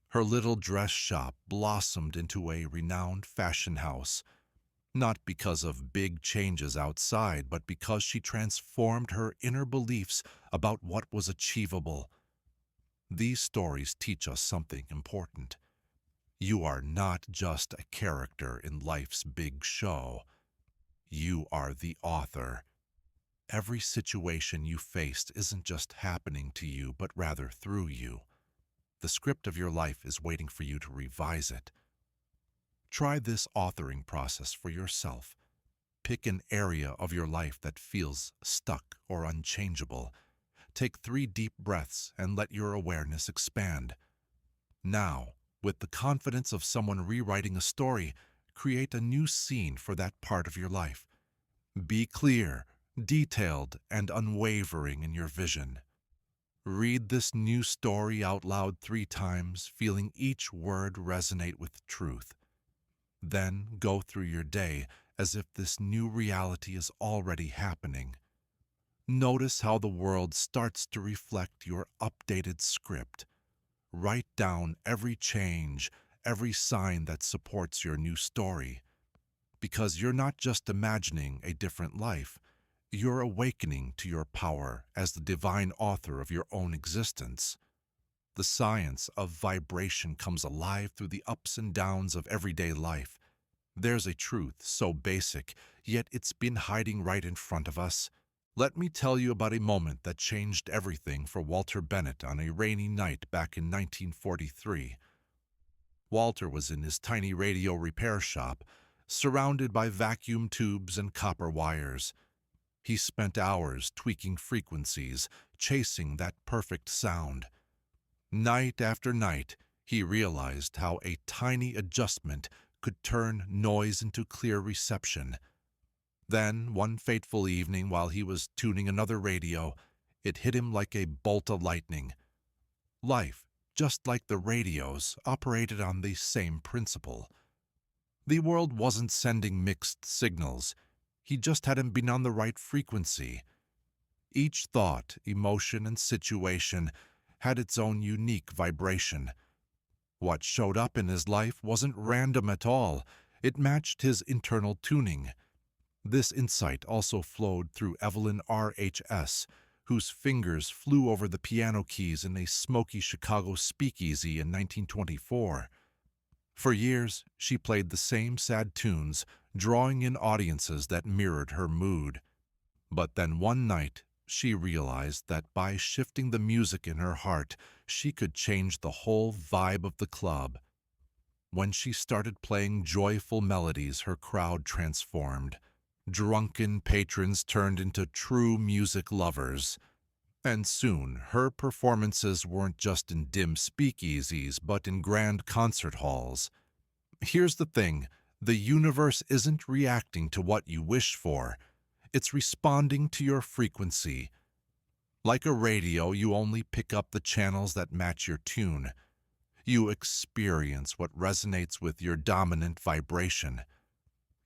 Her little dress shop blossomed into a renowned fashion house, not because of big changes outside, but because she transformed her inner beliefs about what was achievable. These stories teach us something important. You are not just a character in life's big show. You are the author. Every situation you faced isn't just happening to you, but rather through you. The script of your life is waiting for you to revise it. Try this authoring process for yourself. Pick an area of your life that feels stuck or unchangeable. Take 3 deep breaths and let your awareness expand. Now, with the confidence of someone rewriting a story, create a new scene for that part of your life. Be clear, detailed, and unwavering in your vision. Read this new story out loud 3 times, feeling each word resonate with truth. Then go through your day as if this new reality is already happening. Notice how the world starts to reflect your updated script. Write down every change, every sign that supports your new story. Because you're not just imagining a different life, you're awakening to your power as the divine author of your own existence. The science of vibration comes alive through the ups and downs of everyday life. There's a truth so basic, yet it's been hiding right in front of us. Let me tell you about a moment that changed everything for Walter Bennett on a rainy night back in 1943. Walter was in his tiny radio repair shop, surrounded by vacuum tubes and copper wires. He spent hours tweaking frequencies, chasing that perfect sound. Night after night, he realized how a tiny adjustment could turn noise into clear reception. Then, one fateful evening while he was tuning another radio, it hit him like a bolt of lightning. Life, just like the radios, operated on the same principle. The world wasn't sending mixed signals. He just hadn't been on the right frequency. Each thought, emotion, and situation had its own unique vibration. What showed up in his life wasn't random at all. It matched his internal tuning. This insight also flowed through Evelyn R.H.S., whose fingers flew over the piano keys in a smoky Chicago speakeasy in 1924. For years, she played the same sad tunes, drawing in audiences that mirrored her mood. But then one night, she realized that by shifting the music in her heart, she could change the whole vibe of the club. When she started playing joyful melodies, her crowd transformed. Drunken patrons turned into true music lovers. And soon, her performances weren't just in dim speakeasies, but in grand concert halls. Here's the thing, the universe isn't reacting to what you wish for. It's responding to your frequency. Like a radio, you only pick up the channels that match your tune. You experience what resonates with your dominant vibration.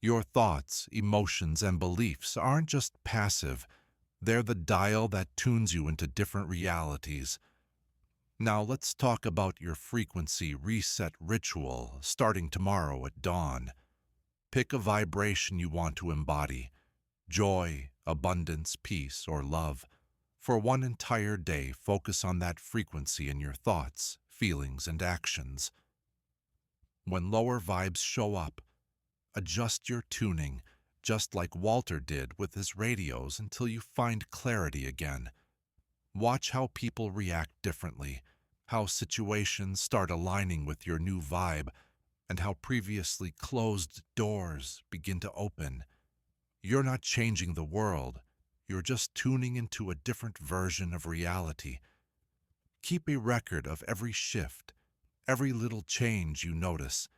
Your thoughts, emotions, and beliefs aren't just passive. They're the dial that tunes you into different realities. Now let's talk about your frequency reset ritual starting tomorrow at dawn. Pick a vibration you want to embody: joy, abundance, peace, or love. For one entire day, focus on that frequency in your thoughts, feelings, and actions. When lower vibes show up, adjust your tuning, just like Walter did with his radios, until you find clarity again. Watch how people react differently, how situations start aligning with your new vibe, and how previously closed doors begin to open. You're not changing the world. You're just tuning into a different version of reality. Keep a record of every shift, every little change you notice.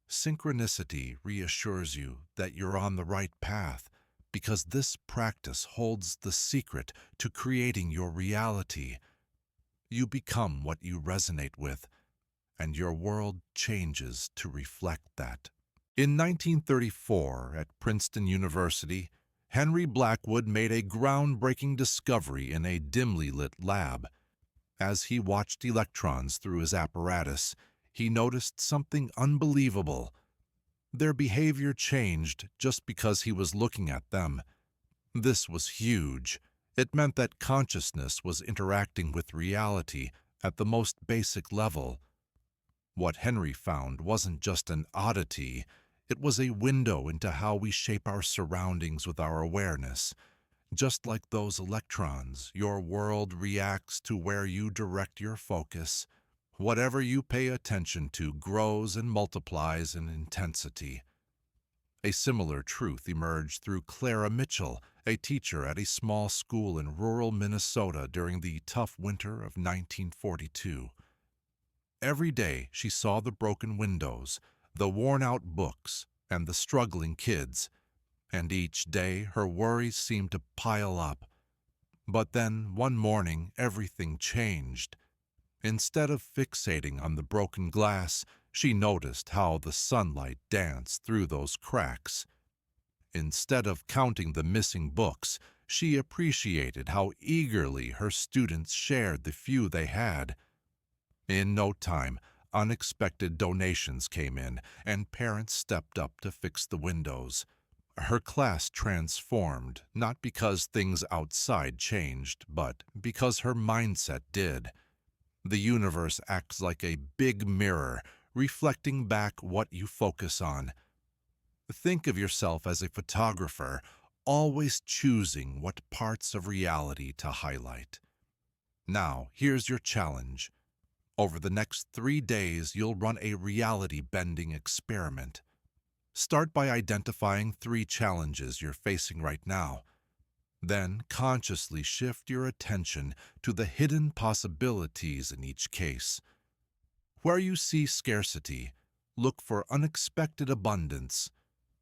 Synchronicity reassures you that you're on the right path, because this practice holds the secret to creating your reality. You become what you resonate with, and your world changes to reflect that. In 1934, at Princeton University, Henry Blackwood made a groundbreaking discovery in a dimly lit lab. As he watched electrons through his apparatus, he noticed something unbelievable. Their behavior changed just because he was looking at them. This was huge. It meant that consciousness was interacting with reality at the most basic level. What Henry found wasn't just an oddity. It was a window into how we shape our surroundings with our awareness. Just like those electrons, your world reacts to where you direct your focus. Whatever you pay attention to grows and multiplies in intensity. A similar truth emerged through Clara Mitchell, a teacher at a small school in rural Minnesota during the tough winter of 1942. Every day she saw the broken windows, the worn-out books, and the struggling kids, and each day her worries seemed to pile up. But then, one morning, everything changed. Instead of fixating on the broken glass, she noticed how the sunlight danced through those cracks. Instead of counting the missing books, she appreciated how eagerly her students shared the few they had. In no time, unexpected donations came in, and parents stepped up to fix the windows. Her class transformed, not because things outside changed, but because her mindset did. The universe acts like a big mirror, reflecting back what you focus on. Think of yourself as a photographer, always choosing what parts of reality to highlight. Now, here's your challenge. Over the next 3 days, you'll run a reality-bending experiment. Start by identifying 3 challenges you're facing right now. Then consciously shift your attention to the hidden possibilities in each case. Where you see scarcity, look for unexpected abundance.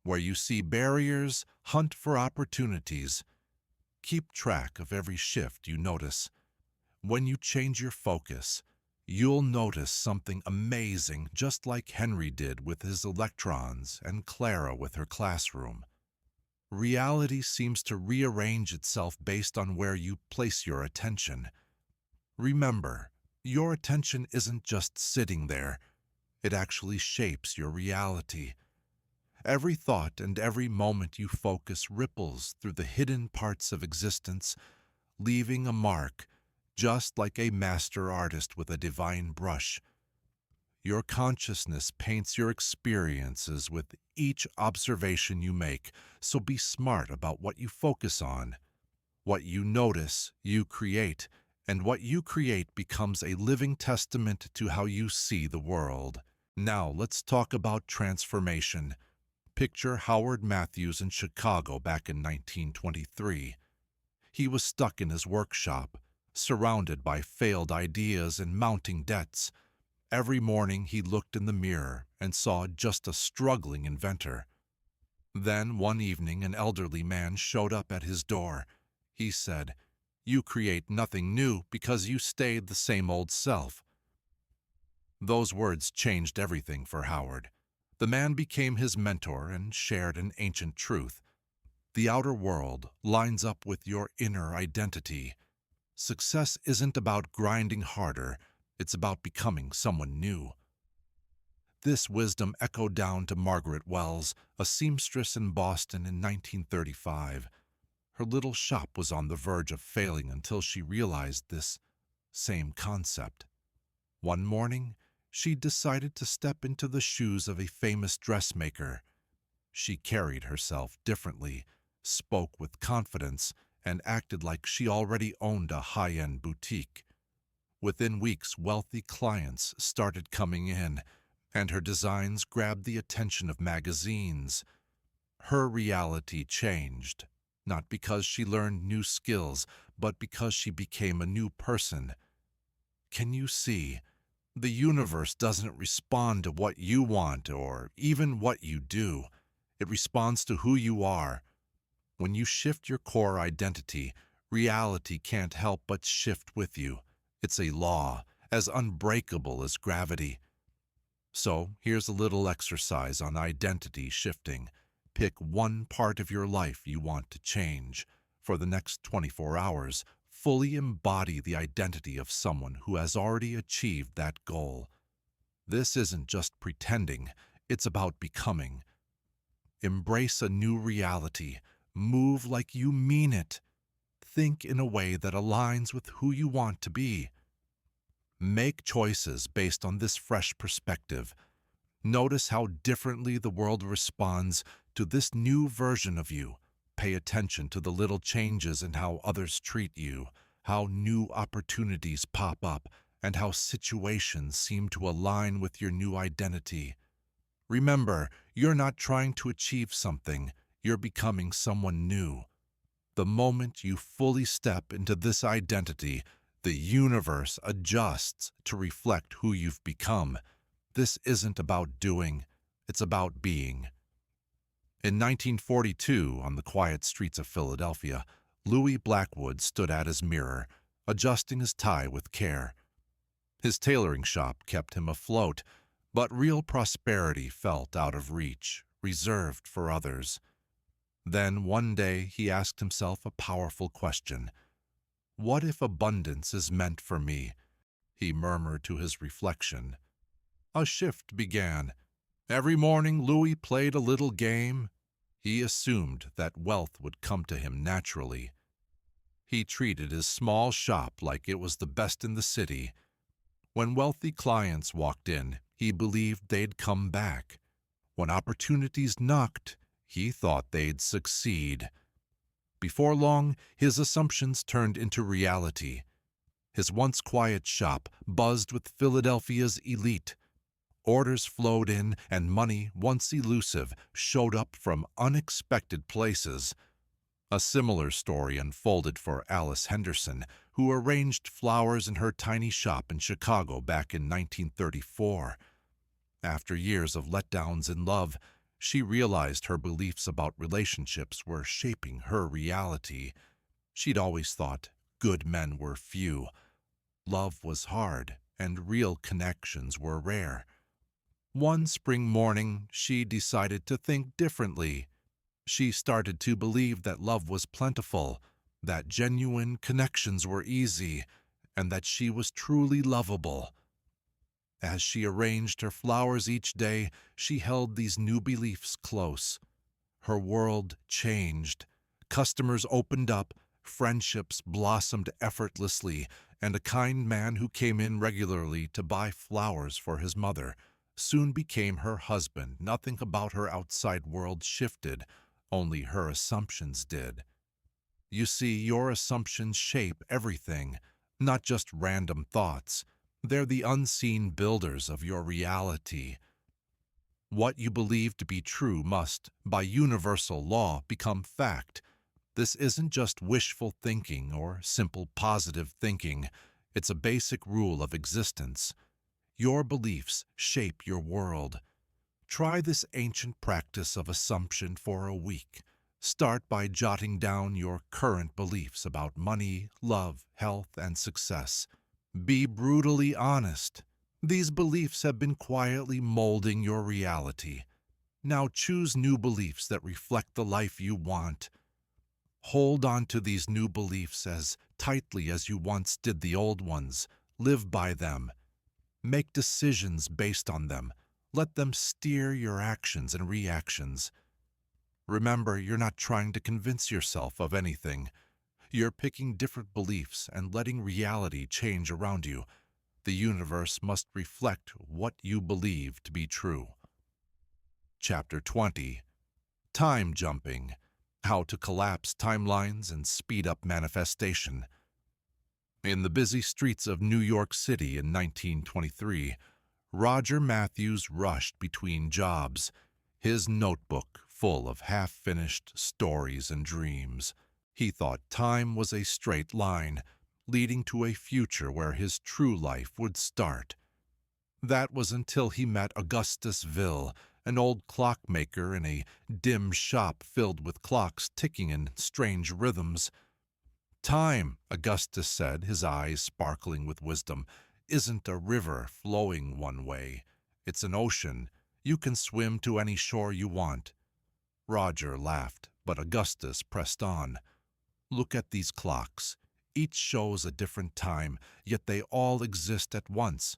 Where you see barriers, hunt for opportunities. Keep track of every shift you notice. When you change your focus, you'll notice something amazing, just like Henry did with his electrons and Clara with her classroom. Reality seems to rearrange itself based on where you place your attention. Remember, your attention isn't just sitting there. It actually shapes your reality. Every thought and every moment you focus ripples through the hidden parts of existence, leaving a mark, just like a master artist with a divine brush. Your consciousness paints your experiences with each observation you make, so be smart about what you focus on. What you notice, you create, and what you create becomes a living testament to how you see the world. Now let's talk about transformation. Picture Howard Matthews in Chicago back in 1923. He was stuck in his workshop, surrounded by failed ideas and mounting debts. Every morning he looked in the mirror and saw just a struggling inventor. Then one evening an elderly man showed up at his door. He said, "You create nothing new because you stayed the same old self." Those words changed everything for Howard. The man became his mentor and shared an ancient truth. The outer world lines up with your inner identity. Success isn't about grinding harder, it's about becoming someone new. This wisdom echoed down to Margaret Wells, a seamstress in Boston in 1935. Her little shop was on the verge of failing until she realized this same concept. One morning, she decided to step into the shoes of a famous dressmaker. She carried herself differently, spoke with confidence, and acted like she already owned a high-end boutique. Within weeks, wealthy clients started coming in, and her designs grabbed the attention of magazines. Her reality changed, not because she learned new skills, but because she became a new person. Can you see? The universe doesn't respond to what you want or even what you do. It responds to who you are. When you shift your core identity, reality can't help but shift with you. It's a law, as unbreakable as gravity. So, here's a little exercise on identity shifting. Pick one part of your life you want to change. For the next 24 hours, fully embody the identity of someone who has already achieved that goal. This isn't just pretending, it's about becoming. Embrace a new reality. Move like you mean it. Think in a way that aligns with who you want to be. Make choices based on this fresh perspective. Notice how differently the world responds to this new version of you. Pay attention to the little changes in how others treat you, how new opportunities pop up, and how situations seem to align with your new identity. Remember, you're not trying to achieve something, you're becoming someone new. The moment you fully step into this identity, the universe adjusts to reflect who you've become. This isn't about doing, it's about being. In 1942, on the quiet streets of Philadelphia, Louis Blackwood stood at his mirror, adjusting his tie with care. His tailoring shop kept him afloat, but real prosperity felt out of reach, reserved for others. Then one day he asked himself a powerful question. "What if abundance is meant for me?" he murmured to his reflection. A shift began. Every morning Louis played a little game. He assumed that wealth would come to him naturally. He treated his small shop like it was the best in the city. When wealthy clients walked in, he believed they'd come back. When opportunities knocked, he thought they'd succeed. Before long, his assumptions turned into reality. His once quiet shop buzzed with Philadelphia's elite. Orders flowed in, and money, once elusive, showed up from unexpected places. A similar story unfolded for Alice Henderson, who arranged flowers in her tiny shop in Chicago back in 1934. After years of letdowns in love, she realized her beliefs about relationships were shaping her reality. She'd always thought good men were few. Love was hard, and real connections were rare. One spring morning, she decided to think differently. She started to believe that love was plentiful, that genuine connections were easy, and that she was truly lovable. As she arranged her flowers each day, she held these new beliefs close. Her world changed. Customers opened up, friendships blossomed effortlessly, and a kind man who came in regularly to buy flowers for his mother soon became her husband. Nothing about her outside world shifted, only her assumptions did. You see, your assumptions shape everything, not just random thoughts. They're the unseen builders of your reality. What you believe to be true must, by universal law, become fact. This isn't just wishful thinking or simple positive thinking. It's a basic rule of existence. Your beliefs shape your world. Try this ancient practice of assumption for a week. Start by jotting down your current beliefs about money, love, health, and success. Be brutally honest. These beliefs have been quietly molding your reality. Now choose new beliefs that reflect the life you want. Hold on to these new beliefs as tightly as you once did the old ones. Live by them. Make decisions based on them. Let them steer your actions and reactions. Remember, you're not trying to convince yourself of anything. You're picking different beliefs and letting reality change around you. The universe must reflect what you believe to be true. Chapter 20. Time Jumping. How to Collapse Timelines and Speed Up Manifestation. In the busy streets of New York City in 1923, Roger Matthews rushed between jobs, his notebook full of half-finished stories and dreams. He thought time was a straight line, leading to a future where his true life would start. That was until he met Augustus Ville, an old clockmaker in a dim shop filled with clocks ticking in strange rhythms. "Time," Augustus said, his eyes sparkling with wisdom, "isn't a river flowing one way. It's an ocean. You can swim to any shore you want." Roger laughed, but Augustus pressed on. "Look at these clocks. Each shows a different time, yet they all exist at once.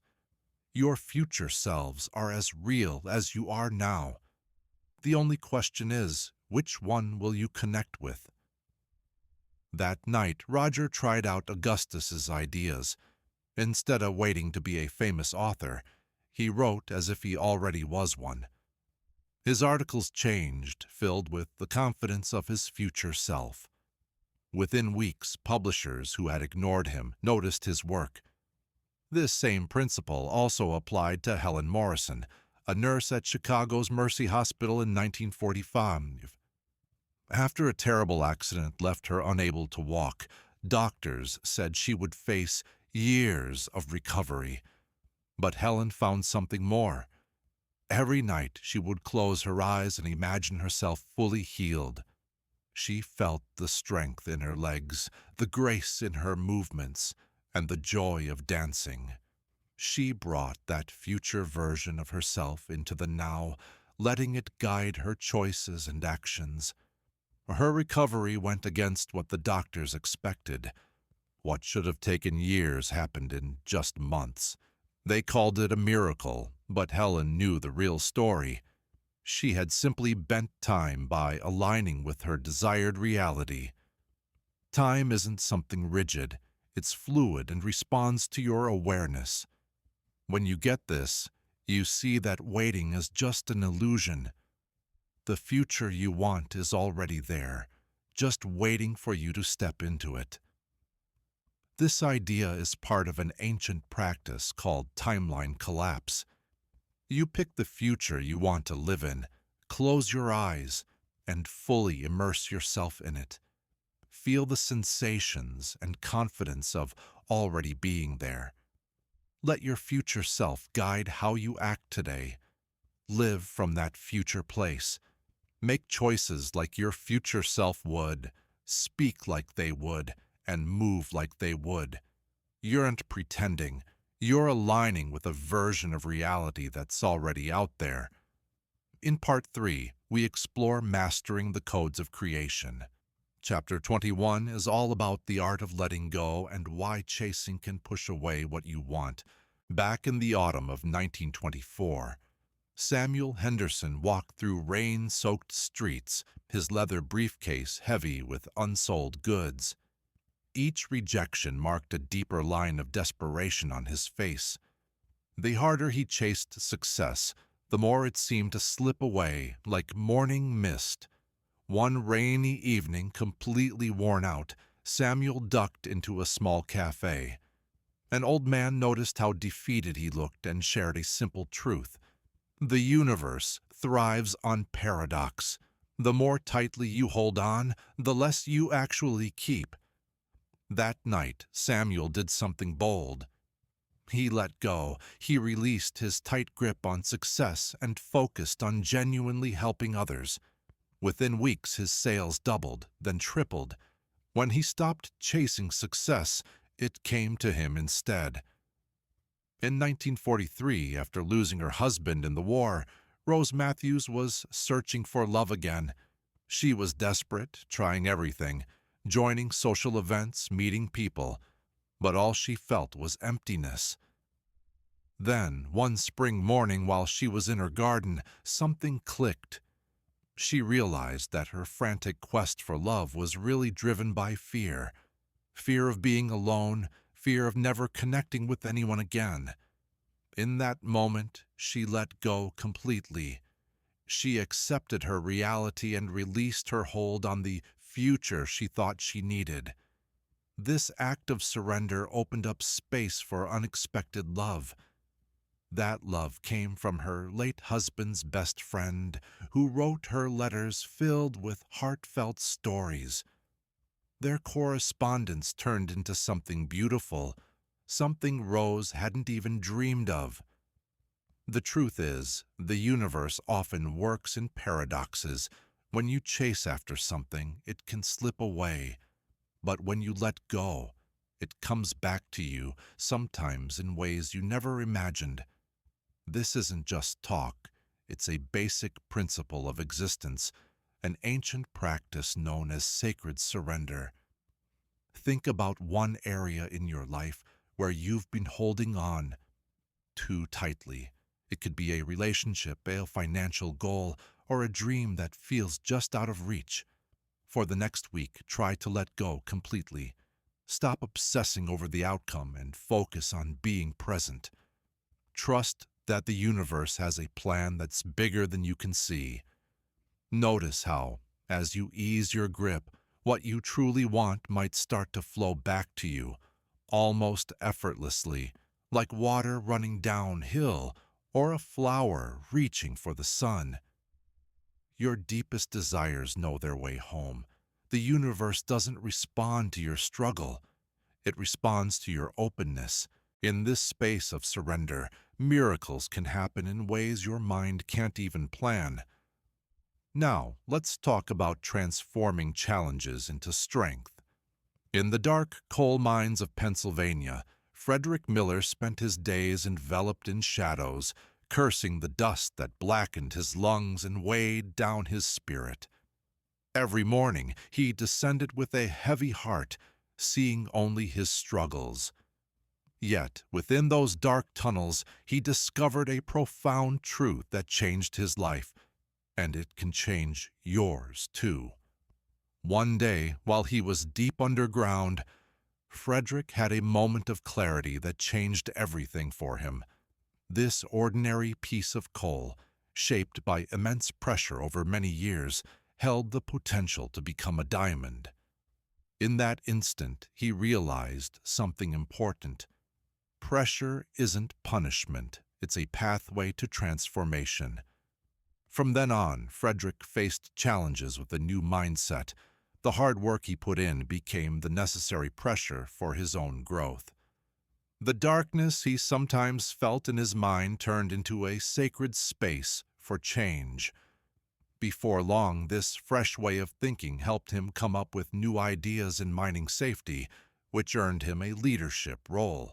Your future selves are as real as you are now. The only question is, which one will you connect with?" That night, Roger tried out Augustus's ideas. Instead of waiting to be a famous author, he wrote as if he already was one. His articles changed, filled with the confidence of his future self. Within weeks, publishers who had ignored him noticed his work. This same principle also applied to Helen Morrison, a nurse at Chicago's Mercy Hospital in 1945. After a terrible accident left her unable to walk, doctors said she would face years of recovery. But Helen found something more. Every night she would close her eyes and imagine herself fully healed. She felt the strength in her legs, the grace in her movements, and the joy of dancing. She brought that future version of herself into the now, letting it guide her choices and actions. Her recovery went against what the doctors expected. What should have taken years happened in just months. They called it a miracle, but Helen knew the real story. She had simply bent time by aligning with her desired reality. Time isn't something rigid. It's fluid and responds to your awareness. When you get this, you see that waiting is just an illusion. The future you want is already there, just waiting for you to step into it. This idea is part of an ancient practice called timeline collapse. You pick the future you want to live in, close your eyes, and fully immerse yourself in it. Feel the sensations and confidence of already being there. Let your future self guide how you act today. Live from that future place. Make choices like your future self would, speak like they would, and move like they would. You aren't pretending. You're aligning with a version of reality that's already out there. In Part 3, we explore mastering the codes of creation. Chapter 21 is all about the art of letting go and why chasing can push away what you want. Back in the autumn of 1924, Samuel Henderson walked through rain-soaked streets, his leather briefcase heavy with unsold goods. Each rejection marked a deeper line of desperation on his face. The harder he chased success, the more it seemed to slip away like morning mist. One rainy evening, completely worn out, Samuel ducked into a small cafe. An old man noticed how defeated he looked and shared a simple truth. The universe thrives on paradox. The more tightly you hold on, the less you actually keep. That night, Samuel did something bold. He let go. He released his tight grip on success and focused on genuinely helping others. Within weeks, his sales doubled, then tripled. When he stopped chasing success, it came to him instead. In 1943, after losing her husband in the war, Rose Matthews was searching for love again. She was desperate, trying everything, joining social events, meeting people, but all she felt was emptiness. Then, one spring morning while she was in her garden, something clicked. She realized that her frantic quest for love was really driven by fear. Fear of being alone, fear of never connecting with anyone again. In that moment, she let go completely. She accepted her reality and released her hold on the future she thought she needed. This act of surrender opened up space for unexpected love. That love came from her late husband's best friend, who wrote her letters filled with heartfelt stories. Their correspondence turned into something beautiful, something Rose hadn't even dreamed of. The truth is, the universe often works in paradoxes. When you chase after something, it can slip away. But when you let go, it comes back to you, sometimes in ways you never imagined. This isn't just talk, it's a basic principle of existence, an ancient practice known as sacred surrender. Think about one area in your life where you've been holding on too tightly. It could be a relationship, a financial goal, or a dream that feels just out of reach. For the next week, try to let go completely. Stop obsessing over the outcome and focus on being present. Trust that the universe has a plan that's bigger than you can see. Notice how, as you ease your grip, what you truly want might start to flow back to you, almost effortlessly, like water running downhill or a flower reaching for the sun. Your deepest desires know their way home. The universe doesn't respond to your struggle. It responds to your openness. In this space of surrender, miracles can happen in ways your mind can't even plan. Now, let's talk about transforming challenges into strength. In the dark coal mines of Pennsylvania, Frederick Miller spent his days enveloped in shadows, cursing the dust that blackened his lungs and weighed down his spirit. Every morning, he descended with a heavy heart, seeing only his struggles. Yet, within those dark tunnels, he discovered a profound truth that changed his life, and it can change yours, too. One day, while he was deep underground, Frederick had a moment of clarity that changed everything for him. This ordinary piece of coal, shaped by immense pressure over many years, held the potential to become a diamond. In that instant, he realized something important. Pressure isn't punishment, it's a pathway to transformation. From then on, Frederick faced challenges with a new mindset. The hard work he put in became the necessary pressure for his own growth. The darkness he sometimes felt in his mind turned into a sacred space for change. Before long, this fresh way of thinking helped him come up with new ideas in mining safety, which earned him a leadership role.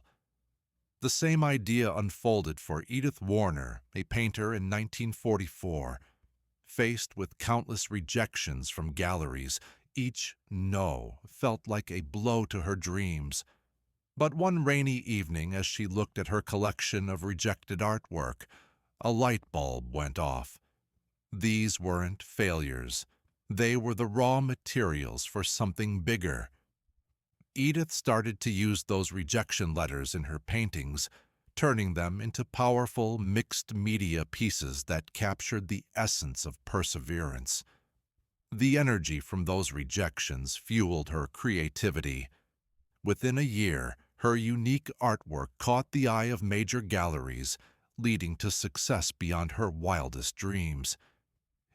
The same idea unfolded for Edith Warner, a painter in 1944. Faced with countless rejections from galleries, each no felt like a blow to her dreams. But one rainy evening, as she looked at her collection of rejected artwork, a light bulb went off. These weren't failures. They were the raw materials for something bigger. Edith started to use those rejection letters in her paintings, turning them into powerful mixed media pieces that captured the essence of perseverance. The energy from those rejections fueled her creativity. Within a year, Her unique artwork caught the eye of major galleries, leading to success beyond her wildest dreams.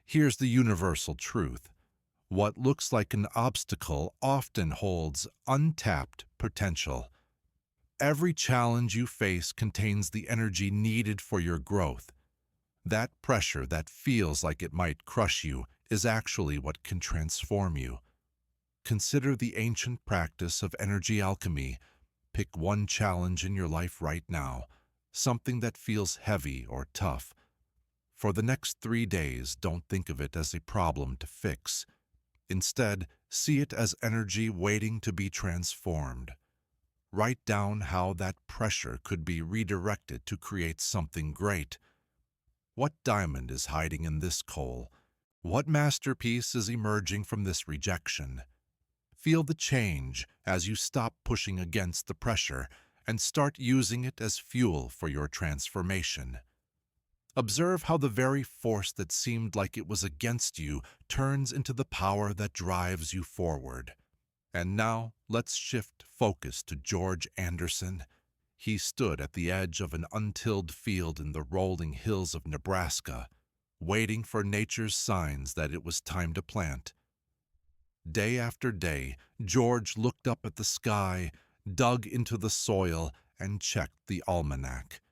Here's the universal truth. What looks like an obstacle often holds untapped potential. Every challenge you face contains the energy needed for your growth. That pressure that feels like it might crush you is actually what can transform you. Consider the ancient practice of energy alchemy. Pick one challenge in your life right now, something that feels heavy or tough. For the next 3 days, don't think of it as a problem to fix. Instead, see it as energy waiting to be transformed. Write down how that pressure could be redirected to create something great. What diamond is hiding in this coal? What masterpiece is emerging from this rejection? Feel the change as you stop pushing against the pressure and start using it as fuel for your transformation. Observe how the very force that seemed like it was against you turns into the power that drives you forward. And now, let's shift focus to George Anderson. He stood at the edge of an untilled field in the rolling hills of Nebraska, waiting for nature's signs that it was time to plant. Day after day, George looked up at the sky, dug into the soil, and checked the almanac.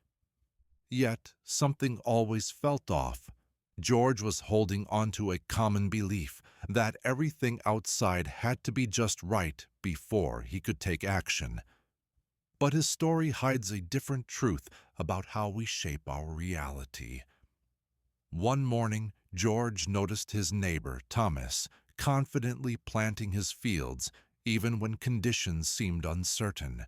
Yet, something always felt off. George was holding onto a common belief that everything outside had to be just right before he could take action. But his story hides a different truth about how we shape our reality. One morning, George noticed his neighbor, Thomas, confidently planting his fields even when conditions seemed uncertain.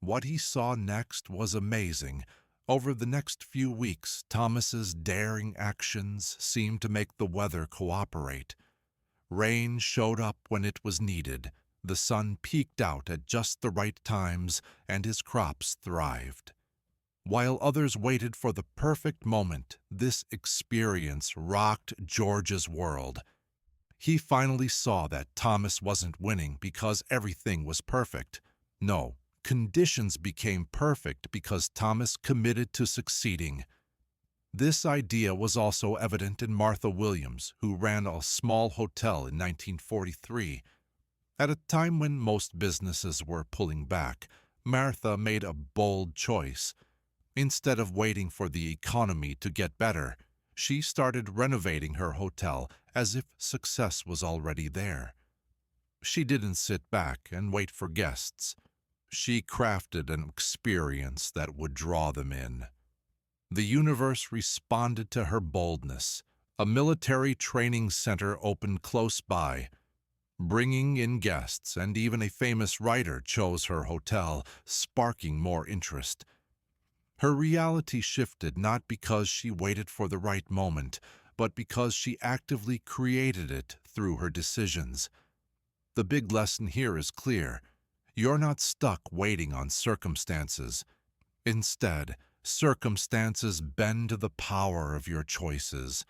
What he saw next was amazing. Over the next few weeks, Thomas's daring actions seemed to make the weather cooperate. Rain showed up when it was needed, the sun peeked out at just the right times, and his crops thrived. While others waited for the perfect moment, this experience rocked George's world. He finally saw that Thomas wasn't winning because everything was perfect. No. Conditions became perfect because Thomas committed to succeeding. This idea was also evident in Martha Williams, who ran a small hotel in 1943. At a time when most businesses were pulling back, Martha made a bold choice. Instead of waiting for the economy to get better, she started renovating her hotel as if success was already there. She didn't sit back and wait for guests. She crafted an experience that would draw them in. The universe responded to her boldness. A military training center opened close by, bringing in guests, and even a famous writer chose her hotel, sparking more interest. Her reality shifted not because she waited for the right moment, but because she actively created it through her decisions. The big lesson here is clear. You're not stuck waiting on circumstances. Instead, circumstances bend to the power of your choices.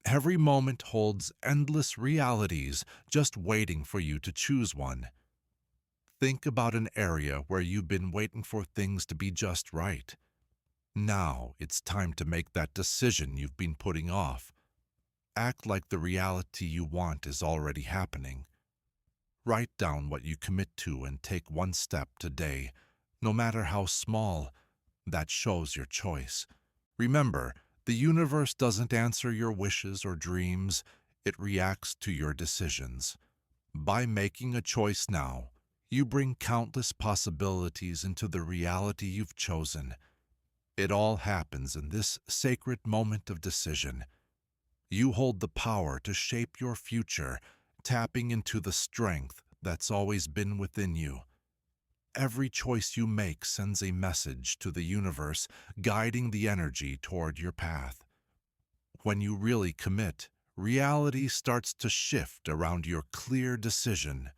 Every moment holds endless realities just waiting for you to choose one. Think about an area where you've been waiting for things to be just right. Now it's time to make that decision you've been putting off. Act like the reality you want is already happening. Write down what you commit to and take one step today, no matter how small. That shows your choice. Remember, the universe doesn't answer your wishes or dreams, it reacts to your decisions. By making a choice now, you bring countless possibilities into the reality you've chosen. It all happens in this sacred moment of decision. You hold the power to shape your future, tapping into the strength that's always been within you. Every choice you make sends a message to the universe, guiding the energy toward your path. When you really commit, reality starts to shift around your clear decision.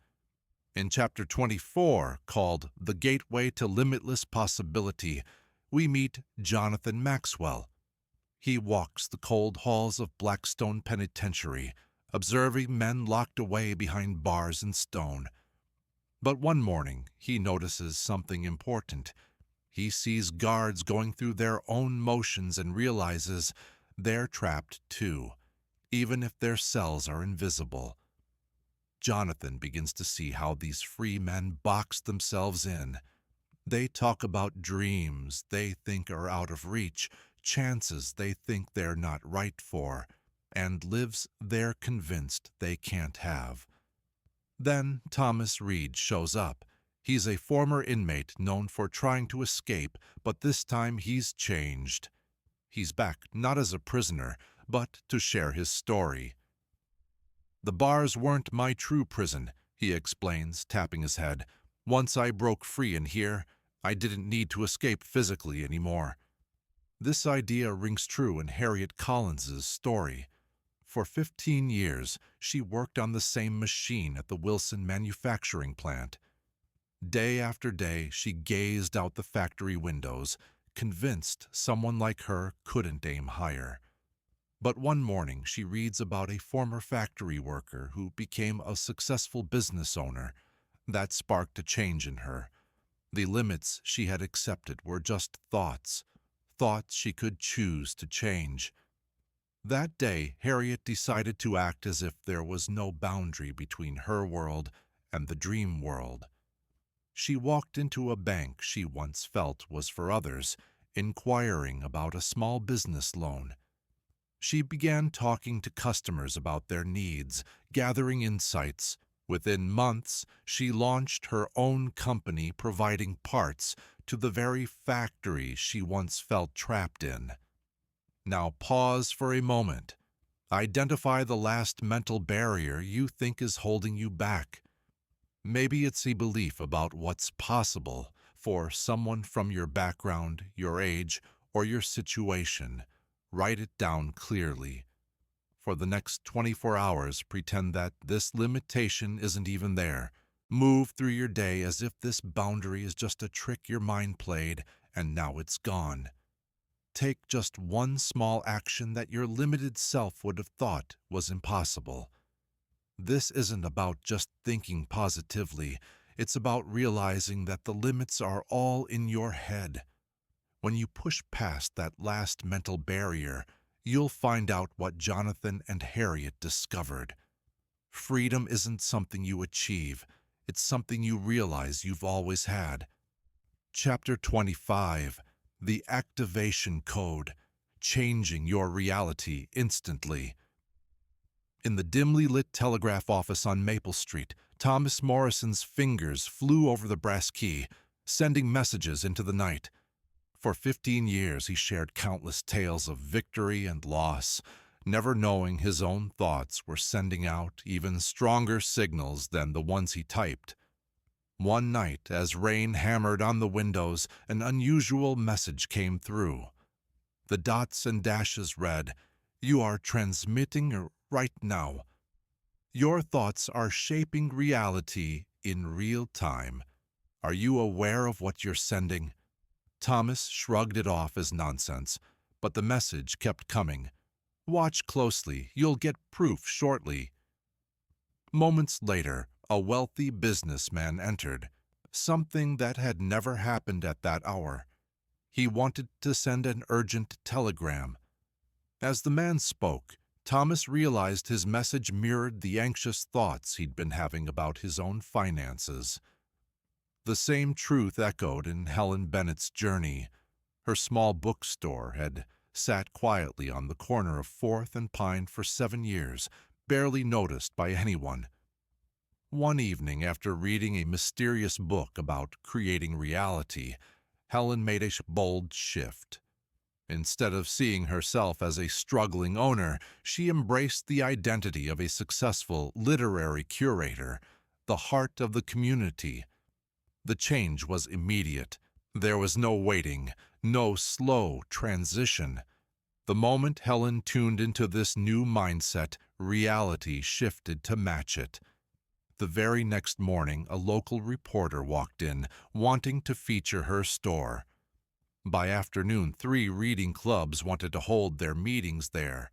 In Chapter 24, called The Gateway to Limitless Possibility, we meet Jonathan Maxwell. He walks the cold halls of Blackstone Penitentiary, observing men locked away behind bars and stone. But one morning, he notices something important. He sees guards going through their own motions and realizes they're trapped too, even if their cells are invisible. Jonathan begins to see how these free men box themselves in. They talk about dreams they think are out of reach, chances they think they're not right for, and lives they're convinced they can't have. Then Thomas Reed shows up. He's a former inmate known for trying to escape, but this time he's changed. He's back not as a prisoner, but to share his story. "The bars weren't my true prison," he explains, tapping his head. "Once I broke free in here, I didn't need to escape physically anymore." This idea rings true in Harriet Collins's story. For 15 years, she worked on the same machine at the Wilson manufacturing plant. Day after day, she gazed out the factory windows, convinced someone like her couldn't aim higher. But one morning, she reads about a former factory worker who became a successful business owner. That sparked a change in her. The limits she had accepted were just thoughts she could choose to change. That day, Harriet decided to act as if there was no boundary between her world and the dream world. She walked into a bank she once felt was for others, inquiring about a small business loan. She began talking to customers about their needs, gathering insights. Within months, she launched her own company providing parts to the very factory she once felt trapped in. Now pause for a moment. Identify the last mental barrier you think is holding you back. Maybe it's a belief about what's possible for someone from your background, your age, or your situation. Write it down clearly. For the next 24 hours, pretend that this limitation isn't even there. Move through your day as if this boundary is just a trick your mind played and now it's gone. Take just one small action that your limited self would have thought was impossible. This isn't about just thinking positively. It's about realizing that the limits are all in your head. When you push past that last mental barrier, you'll find out what Jonathan and Harriet discovered. Freedom isn't something you achieve. It's something you realize you've always had. Chapter 25, The Activation Code, Changing Your Reality Instantly. In the dimly lit telegraph office on Maple Street, Thomas Morrison's fingers flew over the brass key, sending messages into the night. For 15 years, he shared countless tales of victory and loss, never knowing his own thoughts were sending out even stronger signals than the ones he typed. One night, as rain hammered on the windows, an unusual message came through. The dots and dashes read, "You are transmitting right now. Your thoughts are shaping reality in real time. Are you aware of what you're sending?" Thomas shrugged it off as nonsense, but the message kept coming. "Watch closely. You'll get proof shortly." Moments later, a wealthy businessman entered, something that had never happened at that hour. He wanted to send an urgent telegram. As the man spoke, Thomas realized his message mirrored the anxious thoughts he'd been having about his own finances. The same truth echoed in Helen Bennett's journey. Her small bookstore had sat quietly on the corner of 4th and Pine for 7 years, barely noticed by anyone. One evening, after reading a mysterious book about creating reality, Helen made a bold shift. Instead of seeing herself as a struggling owner, she embraced the identity of a successful literary curator, the heart of the community. The change was immediate. There was no waiting, no slow transition. The moment Helen tuned into this new mindset, reality shifted to match it. The very next morning, a local reporter walked in, wanting to feature her store. By afternoon, 3 reading clubs wanted to hold their meetings there.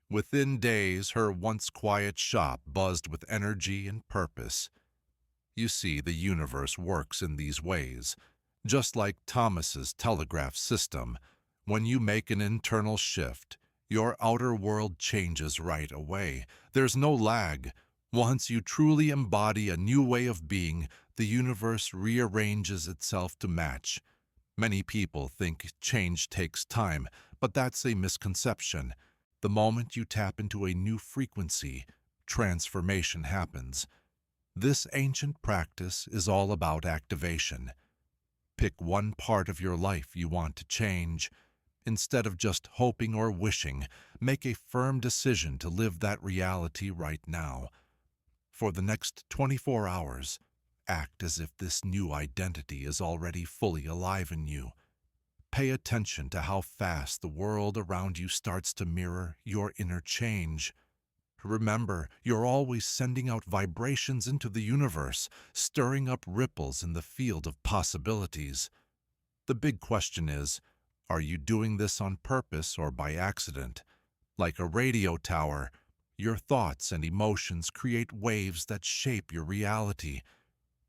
Within days, her once quiet shop buzzed with energy and purpose. You see, the universe works in these ways. Just like Thomas's telegraph system, when you make an internal shift, your outer world changes right away. There's no lag. Once you truly embody a new way of being, the universe rearranges itself to match. Many people think change takes time, but that's a misconception. The moment you tap into a new frequency, transformation happens. This ancient practice is all about activation. Pick one part of your life you want to change. Instead of just hoping or wishing, make a firm decision to live that reality right now. For the next 24 hours, act as if this new identity is already fully alive in you. Pay attention to how fast the world around you starts to mirror your inner change. Remember, you're always sending out vibrations into the universe, stirring up ripples in the field of possibilities. The big question is, are you doing this on purpose or by accident? Like a radio tower, your thoughts and emotions create waves that shape your reality.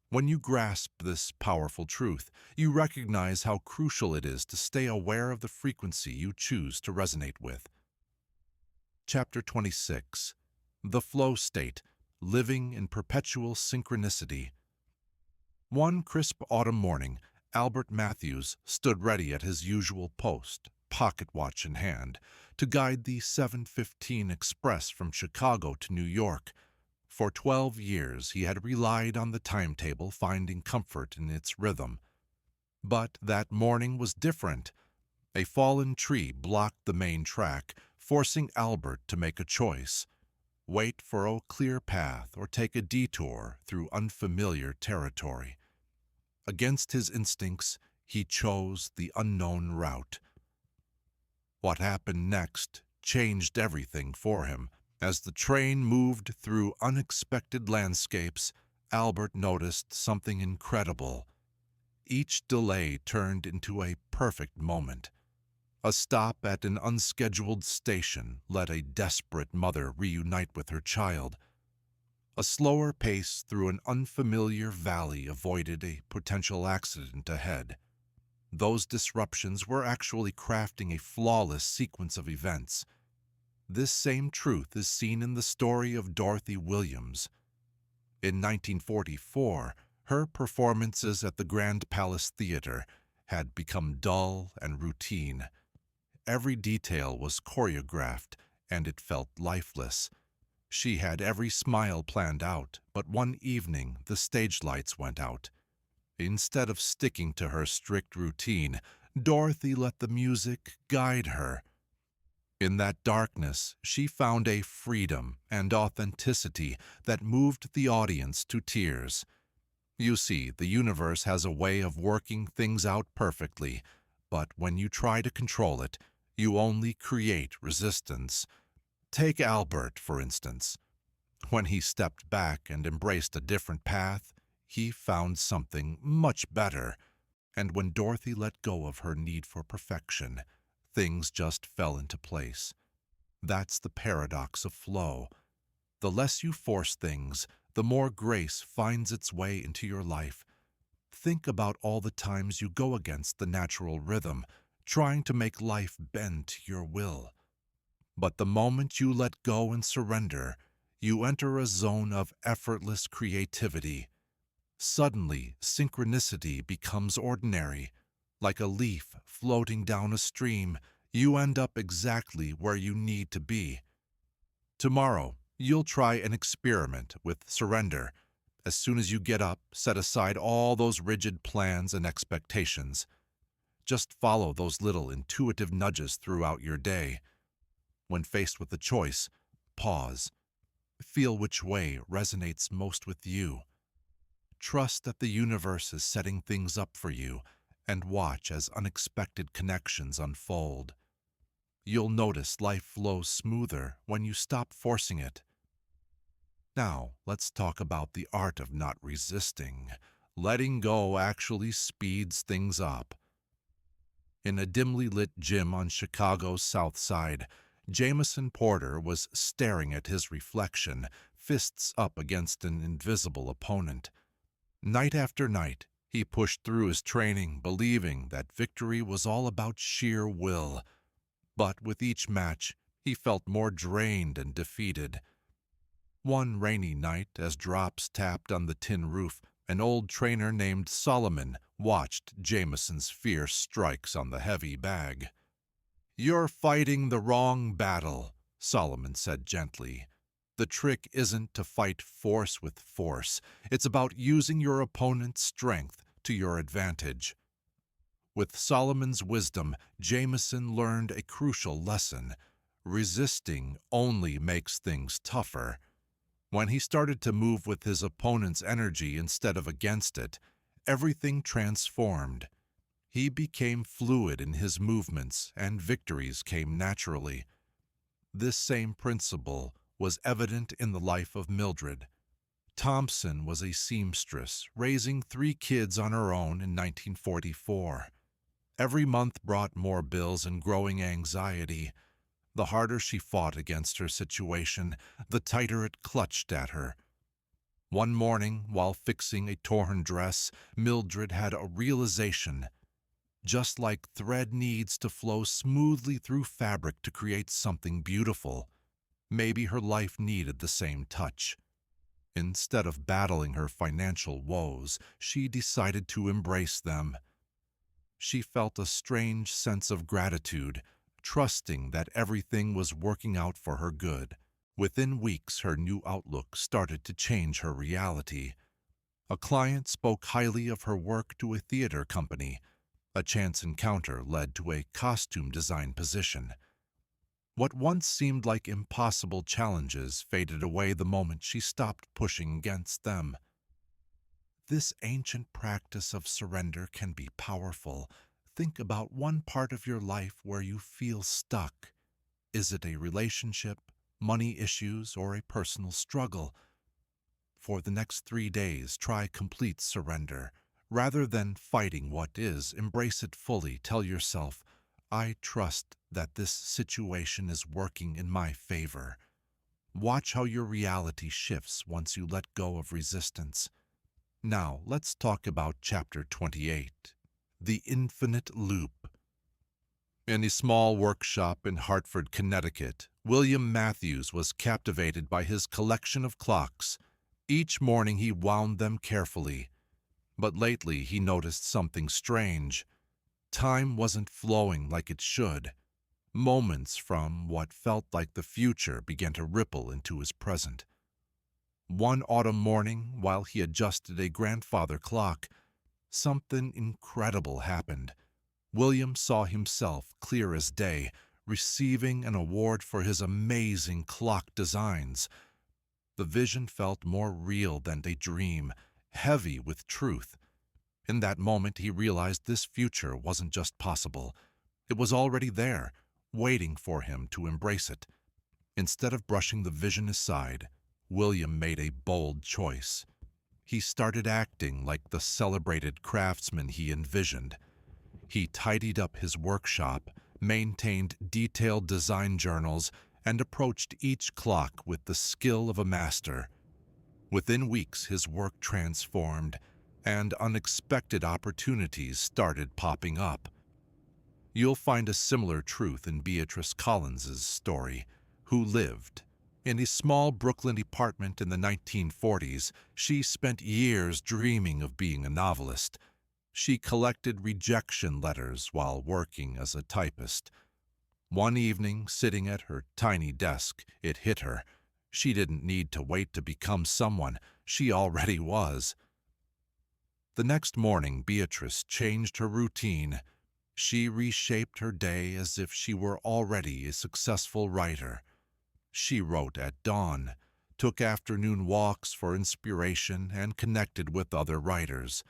When you grasp this powerful truth, you recognize how crucial it is to stay aware of the frequency you choose to resonate with. Chapter 26. The Flow State, Living in Perpetual Synchronicity. One crisp autumn morning, Albert Matthews stood ready at his usual post, pocket watch in hand, to guide the 7:15 express from Chicago to New York. For 12 years he had relied on the timetable, finding comfort in its rhythm. But that morning was different. A fallen tree blocked the main track, forcing Albert to make a choice: wait for a clear path or take a detour through unfamiliar territory. Against his instincts, he chose the unknown route. What happened next changed everything for him. As the train moved through unexpected landscapes, Albert noticed something incredible. Each delay turned into a perfect moment. A stop at an unscheduled station let a desperate mother reunite with her child. A slower pace through an unfamiliar valley avoided a potential accident ahead. Those disruptions were actually crafting a flawless sequence of events. This same truth is seen in the story of Dorothy Williams. In 1944, her performances at the Grand Palace Theater had become dull and routine. Every detail was choreographed, and it felt lifeless. She had every smile planned out, but one evening the stage lights went out. Instead of sticking to her strict routine, Dorothy let the music guide her. In that darkness, she found a freedom and authenticity that moved the audience to tears. You see, the universe has a way of working things out perfectly, but when you try to control it, you only create resistance. Take Albert, for instance. When he stepped back and embraced a different path, he found something much better. And when Dorothy let go of her need for perfection, things just fell into place. That's the paradox of flow. The less you force things, the more grace finds its way into your life. Think about all the times you go against the natural rhythm, trying to make life bend to your will. But the moment you let go and surrender, you enter a zone of effortless creativity. Suddenly, synchronicity becomes ordinary. Like a leaf floating down a stream, you end up exactly where you need to be. Tomorrow, you'll try an experiment with surrender. As soon as you get up, set aside all those rigid plans and expectations. Just follow those little intuitive nudges throughout your day. When faced with a choice, pause. Feel which way resonates most with you. Trust that the universe is setting things up for you, and watch as unexpected connections unfold. You'll notice life flows smoother when you stop forcing it. Now, let's talk about the art of not resisting. Letting go actually speeds things up. In a dimly lit gym on Chicago's South Side, Jameson Porter was staring at his reflection, fists up against an invisible opponent. Night after night, he pushed through his training, believing that victory was all about sheer will. But with each match, he felt more drained and defeated. One rainy night, as drops tapped on the tin roof, an old trainer named Solomon watched Jameson's fierce strikes on the heavy bag. "You're fighting the wrong battle," Solomon said gently. "The trick isn't to fight force with force. It's about using your opponent's strength to your advantage." With Solomon's wisdom, Jameson learned a crucial lesson. Resisting only makes things tougher. When he started to move with his opponent's energy instead of against it, everything transformed. He became fluid in his movements, and victories came naturally. This same principle was evident in the life of Mildred. Thompson was a seamstress, raising 3 kids on her own in 1944. Every month brought more bills and growing anxiety. The harder she fought against her situation, the tighter it clutched at her. One morning, while fixing a torn dress, Mildred had a realization. Just like thread needs to flow smoothly through fabric to create something beautiful, maybe her life needed the same touch. Instead of battling her financial woes, she decided to embrace them. She felt a strange sense of gratitude, trusting that everything was working out for her good. Within weeks, her new outlook started to change her reality. A client spoke highly of her work to a theater company. A chance encounter led to a costume design position. What once seemed like impossible challenges faded away the moment she stopped pushing against them. This ancient practice of surrender can be powerful. Think about one part of your life where you feel stuck. Is it a relationship, money issues, or a personal struggle? For the next 3 days, try complete surrender. Rather than fighting what is, embrace it fully. Tell yourself, "I trust that this situation is working in my favor." Watch how your reality shifts once you let go of resistance. Now, let's talk about Chapter 28, The Infinite Loop. In a small workshop in Hartford, Connecticut, William Matthews was captivated by his collection of clocks. Each morning he wound them carefully. But lately he noticed something strange. Time wasn't flowing like it should. Moments from what felt like the future began to ripple into his present. One autumn morning, while he adjusted a grandfather clock, something incredible happened. William saw himself clear as day, receiving an award for his amazing clock designs. The vision felt more real than a dream, heavy with truth. In that moment, he realized this future wasn't just possible. It was already there, waiting for him to embrace it. Instead of brushing the vision aside, William made a bold choice. He started acting like the celebrated craftsman he envisioned. He tidied up his workshop, maintained detailed design journals, and approached each clock with the skill of a master. Within weeks, his work transformed, and unexpected opportunities started popping up. You'll find a similar truth in Beatrice Collins's story, who lived. In a small Brooklyn apartment in the 1940s, she spent years dreaming of being a novelist. She collected rejection letters while working as a typist. One evening, sitting at her tiny desk, it hit her. She didn't need to wait to become someone. She already was. The next morning, Beatrice changed her routine. She reshaped her day as if she were already a successful writer. She wrote at dawn, took afternoon walks for inspiration, and connected with other writers.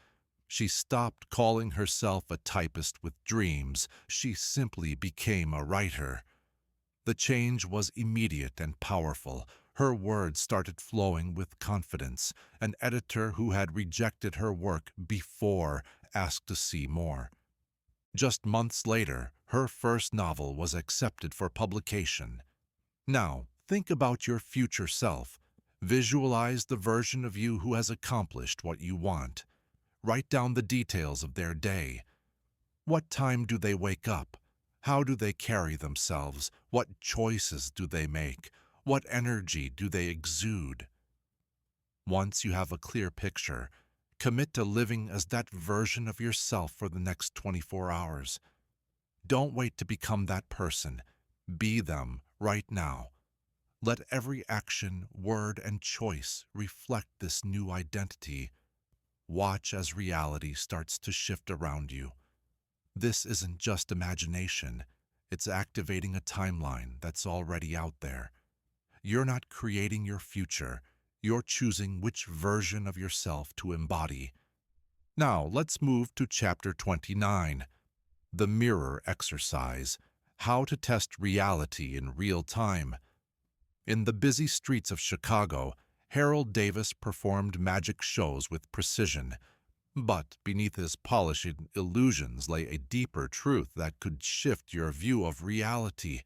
She stopped calling herself a typist with dreams. She simply became a writer. The change was immediate and powerful. Her words started flowing with confidence. An editor who had rejected her work before asked to see more. Just months later, her first novel was accepted for publication. Now, think about your future self. Visualize the version of you who has accomplished what you want. Write down the details of their day. What time do they wake up? How do they carry themselves? What choices do they make? What energy do they exude? Once you have a clear picture, commit to living as that version of yourself for the next 24 hours. Don't wait to become that person. Be them right now. Let every action, word, and choice reflect this new identity. Watch as reality starts to shift around you. This isn't just imagination. It's activating a timeline that's already out there. You're not creating your future. You're choosing which version of yourself to embody. Now, let's move to Chapter 29, The Mirror Exercise, How to Test Reality in Real Time. In the busy streets of Chicago, Harold Davis performed magic shows with precision. But beneath his polished illusions lay a deeper truth that could shift your view of reality.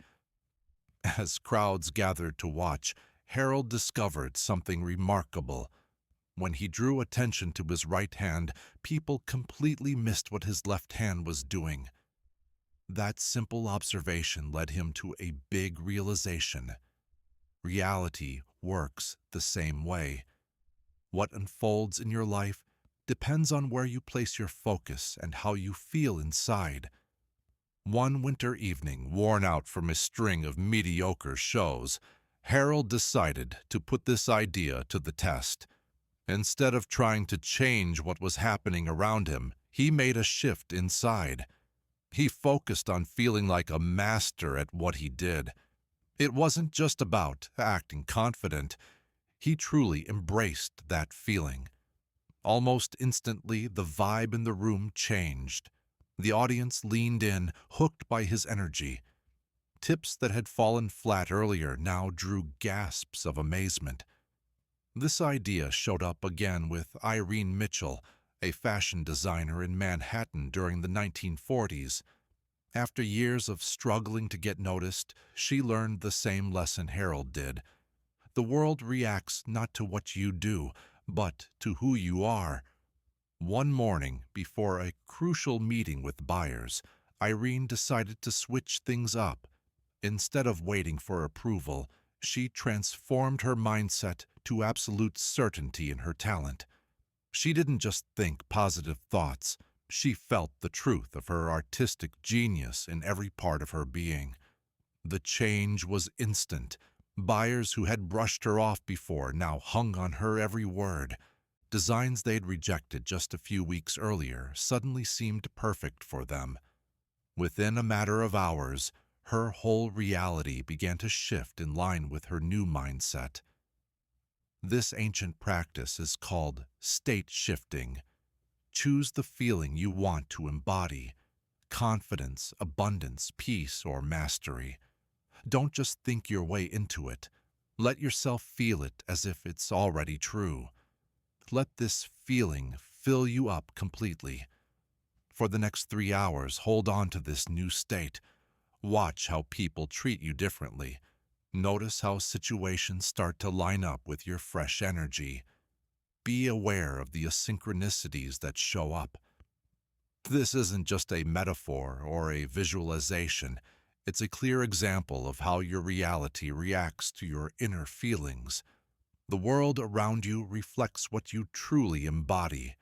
As crowds gathered to watch, Harold discovered something remarkable. When he drew attention to his right hand, people completely missed what his left hand was doing. That simple observation led him to a big realization. Reality works the same way. What unfolds in your life depends on where you place your focus and how you feel inside. One winter evening, worn out from a string of mediocre shows, Harold decided to put this idea to the test. Instead of trying to change what was happening around him, he made a shift inside. He focused on feeling like a master at what he did. It wasn't just about acting confident. He truly embraced that feeling. Almost instantly, the vibe in the room changed. The audience leaned in, hooked by his energy. Tips that had fallen flat earlier now drew gasps of amazement. This idea showed up again with Irene Mitchell, a fashion designer in Manhattan during the 1940s. After years of struggling to get noticed, she learned the same lesson Harold did. The world reacts not to what you do, but to who you are. One morning, before a crucial meeting with buyers, Irene decided to switch things up. Instead of waiting for approval, she transformed her mindset to absolute certainty in her talent. She didn't just think positive thoughts. She felt the truth of her artistic genius in every part of her being. The change was instant. Buyers who had brushed her off before now hung on her every word. Designs they'd rejected just a few weeks earlier suddenly seemed perfect for them. Within a matter of hours, her whole reality began to shift in line with her new mindset. This ancient practice is called state shifting. Choose the feeling you want to embody: confidence, abundance, peace, or mastery. Don't just think your way into it. Let yourself feel it as if it's already true. Let this feeling fill you up completely. For the next 3 hours, hold on to this new state. Watch how people treat you differently. Notice how situations start to line up with your fresh energy. Be aware of the synchronicities that show up. This isn't just a metaphor or a visualization. It's a clear example of how your reality reacts to your inner feelings. The world around you reflects what you truly embody.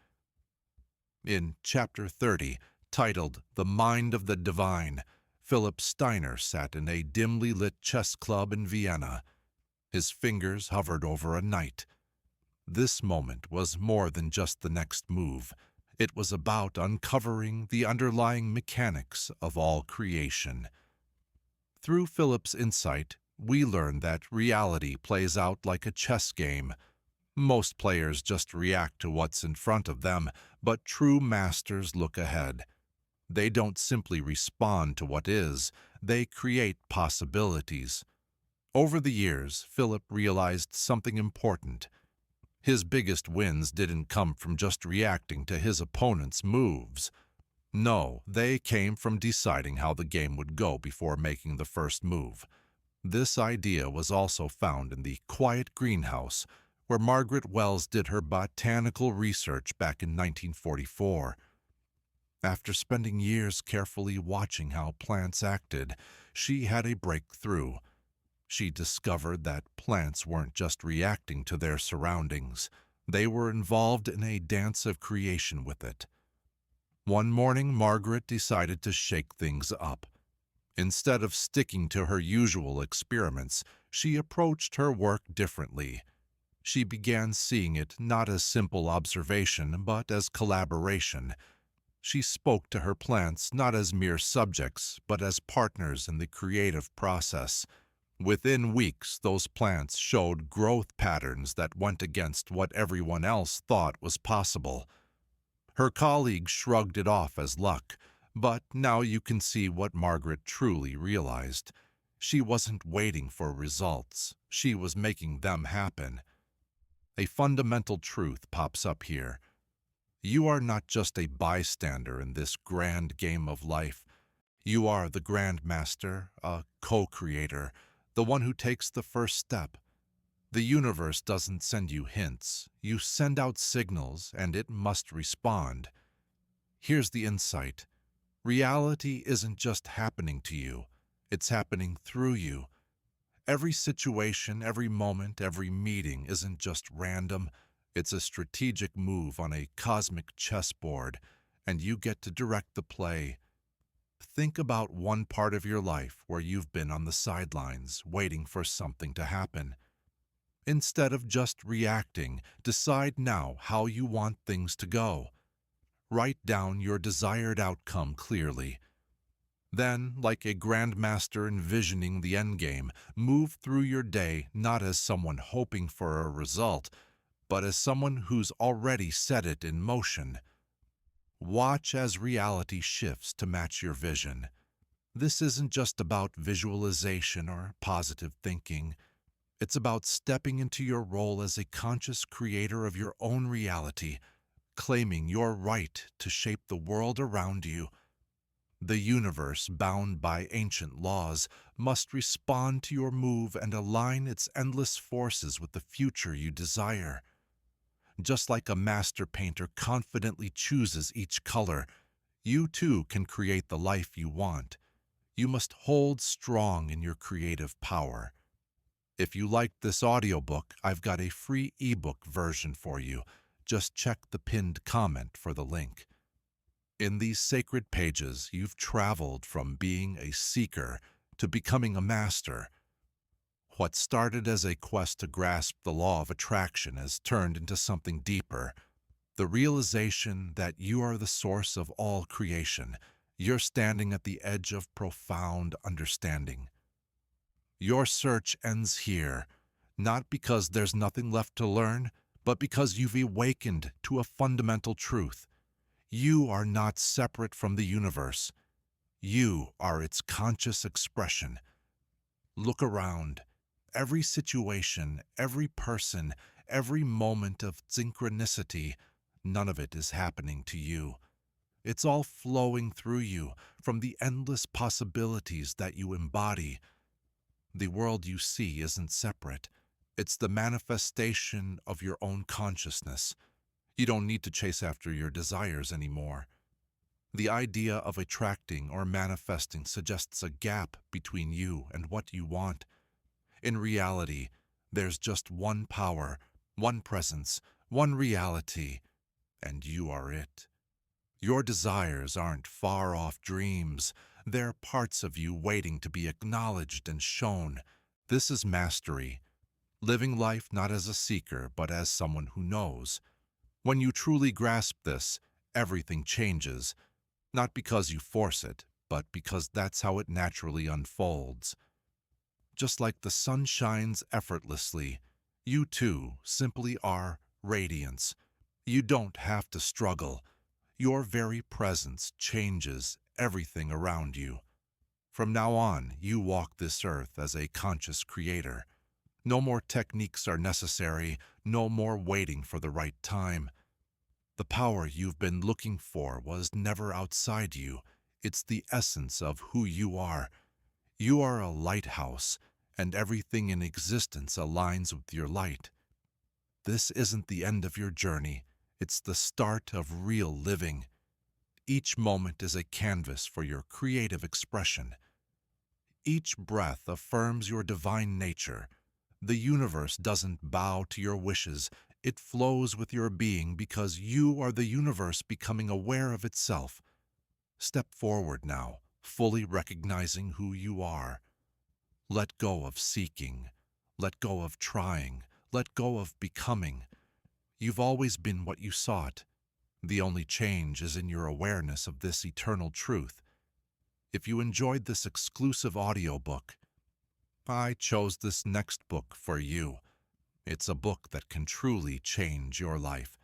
In Chapter 30, titled The Mind of the Divine, Philip Steiner sat in a dimly lit chess club in Vienna. His fingers hovered over a knight. This moment was more than just the next move. It was about uncovering the underlying mechanics of all creation. Through Philip's insight, we learn that reality plays out like a chess game. Most players just react to what's in front of them, but true masters look ahead. They don't simply respond to what is, they create possibilities. Over the years, Philip realized something important. His biggest wins didn't come from just reacting to his opponent's moves. No, they came from deciding how the game would go before making the first move. This idea was also found in the quiet greenhouse, where Margaret Wells did her botanical research back in 1944. After spending years carefully watching how plants acted, she had a breakthrough. She discovered that plants weren't just reacting to their surroundings. They were involved in a dance of creation with it. One morning, Margaret decided to shake things up. Instead of sticking to her usual experiments, she approached her work differently. She began seeing it not as simple observation, but as collaboration. She spoke to her plants not as mere subjects, but as partners in the creative process. Within weeks, those plants showed growth patterns that went against what everyone else thought was possible. Her colleagues shrugged it off as luck, but now you can see what Margaret truly realized. She wasn't waiting for results. She was making them happen. A fundamental truth pops up here. You are not just a bystander in this grand game of life. You are the Grand Master, a co-creator, the one who takes the first step. The universe doesn't send you hints. You send out signals, and it must respond. Here's the insight. Reality isn't just happening to you. It's happening through you. Every situation, every moment, every meeting isn't just random. It's a strategic move on a cosmic chessboard, and you get to direct the play. Think about one part of your life where you've been on the sidelines, waiting for something to happen. Instead of just reacting, decide now how you want things to go. Write down your desired outcome clearly. Then, like a grandmaster envisioning the endgame, move through your day not as someone hoping for a result, but as someone who's already set it in motion. Watch as reality shifts to match your vision. This isn't just about visualization or positive thinking. It's about stepping into your role as a conscious creator of your own reality, claiming your right to shape the world around you. The universe, bound by ancient laws, must respond to your move and align its endless forces with the future you desire. Just like a master painter confidently chooses each color, you too can create the life you want. You must hold strong in your creative power. If you liked this audiobook, I've got a free ebook version for you. Just check the pinned comment for the link. In these sacred pages, you've traveled from being a seeker to becoming a master. What started as a quest to grasp the law of attraction has turned into something deeper. The realization that you are the source of all creation. You're standing at the edge of profound understanding. Your search ends here, not because there's nothing left to learn, but because you've awakened to a fundamental truth. You are not separate from the universe. You are its conscious expression. Look around. Every situation, every person, every moment of synchronicity, none of it is happening to you. It's all flowing through you from the endless possibilities that you embody. The world you see isn't separate. It's the manifestation of your own consciousness. You don't need to chase after your desires anymore. The idea of attracting or manifesting suggests a gap between you and what you want. In reality, there's just one power, one presence, one reality, and you are it. Your desires aren't far-off dreams. They're parts of you waiting to be acknowledged and shown. This is mastery. Living life not as a seeker, but as someone who knows. When you truly grasp this, everything changes, not because you force it, but because that's how it naturally unfolds. Just like the sun shines effortlessly, you too simply are radiance. You don't have to struggle. Your very presence changes everything around you. From now on, you walk this earth as a conscious creator. No more techniques are necessary, no more waiting for the right time. The power you've been looking for was never outside you. It's the essence of who you are. You are a lighthouse, and everything in existence aligns with your light. This isn't the end of your journey. It's the start of real living. Each moment is a canvas for your creative expression. Each breath affirms your divine nature. The universe doesn't bow to your wishes. It flows with your being because you are the universe becoming aware of itself. Step forward now, fully recognizing who you are. Let go of seeking. Let go of trying. Let go of becoming. You've always been what you sought. The only change is in your awareness of this eternal truth. If you enjoyed this exclusive audiobook, I chose this next book for you. It's a book that can truly change your life.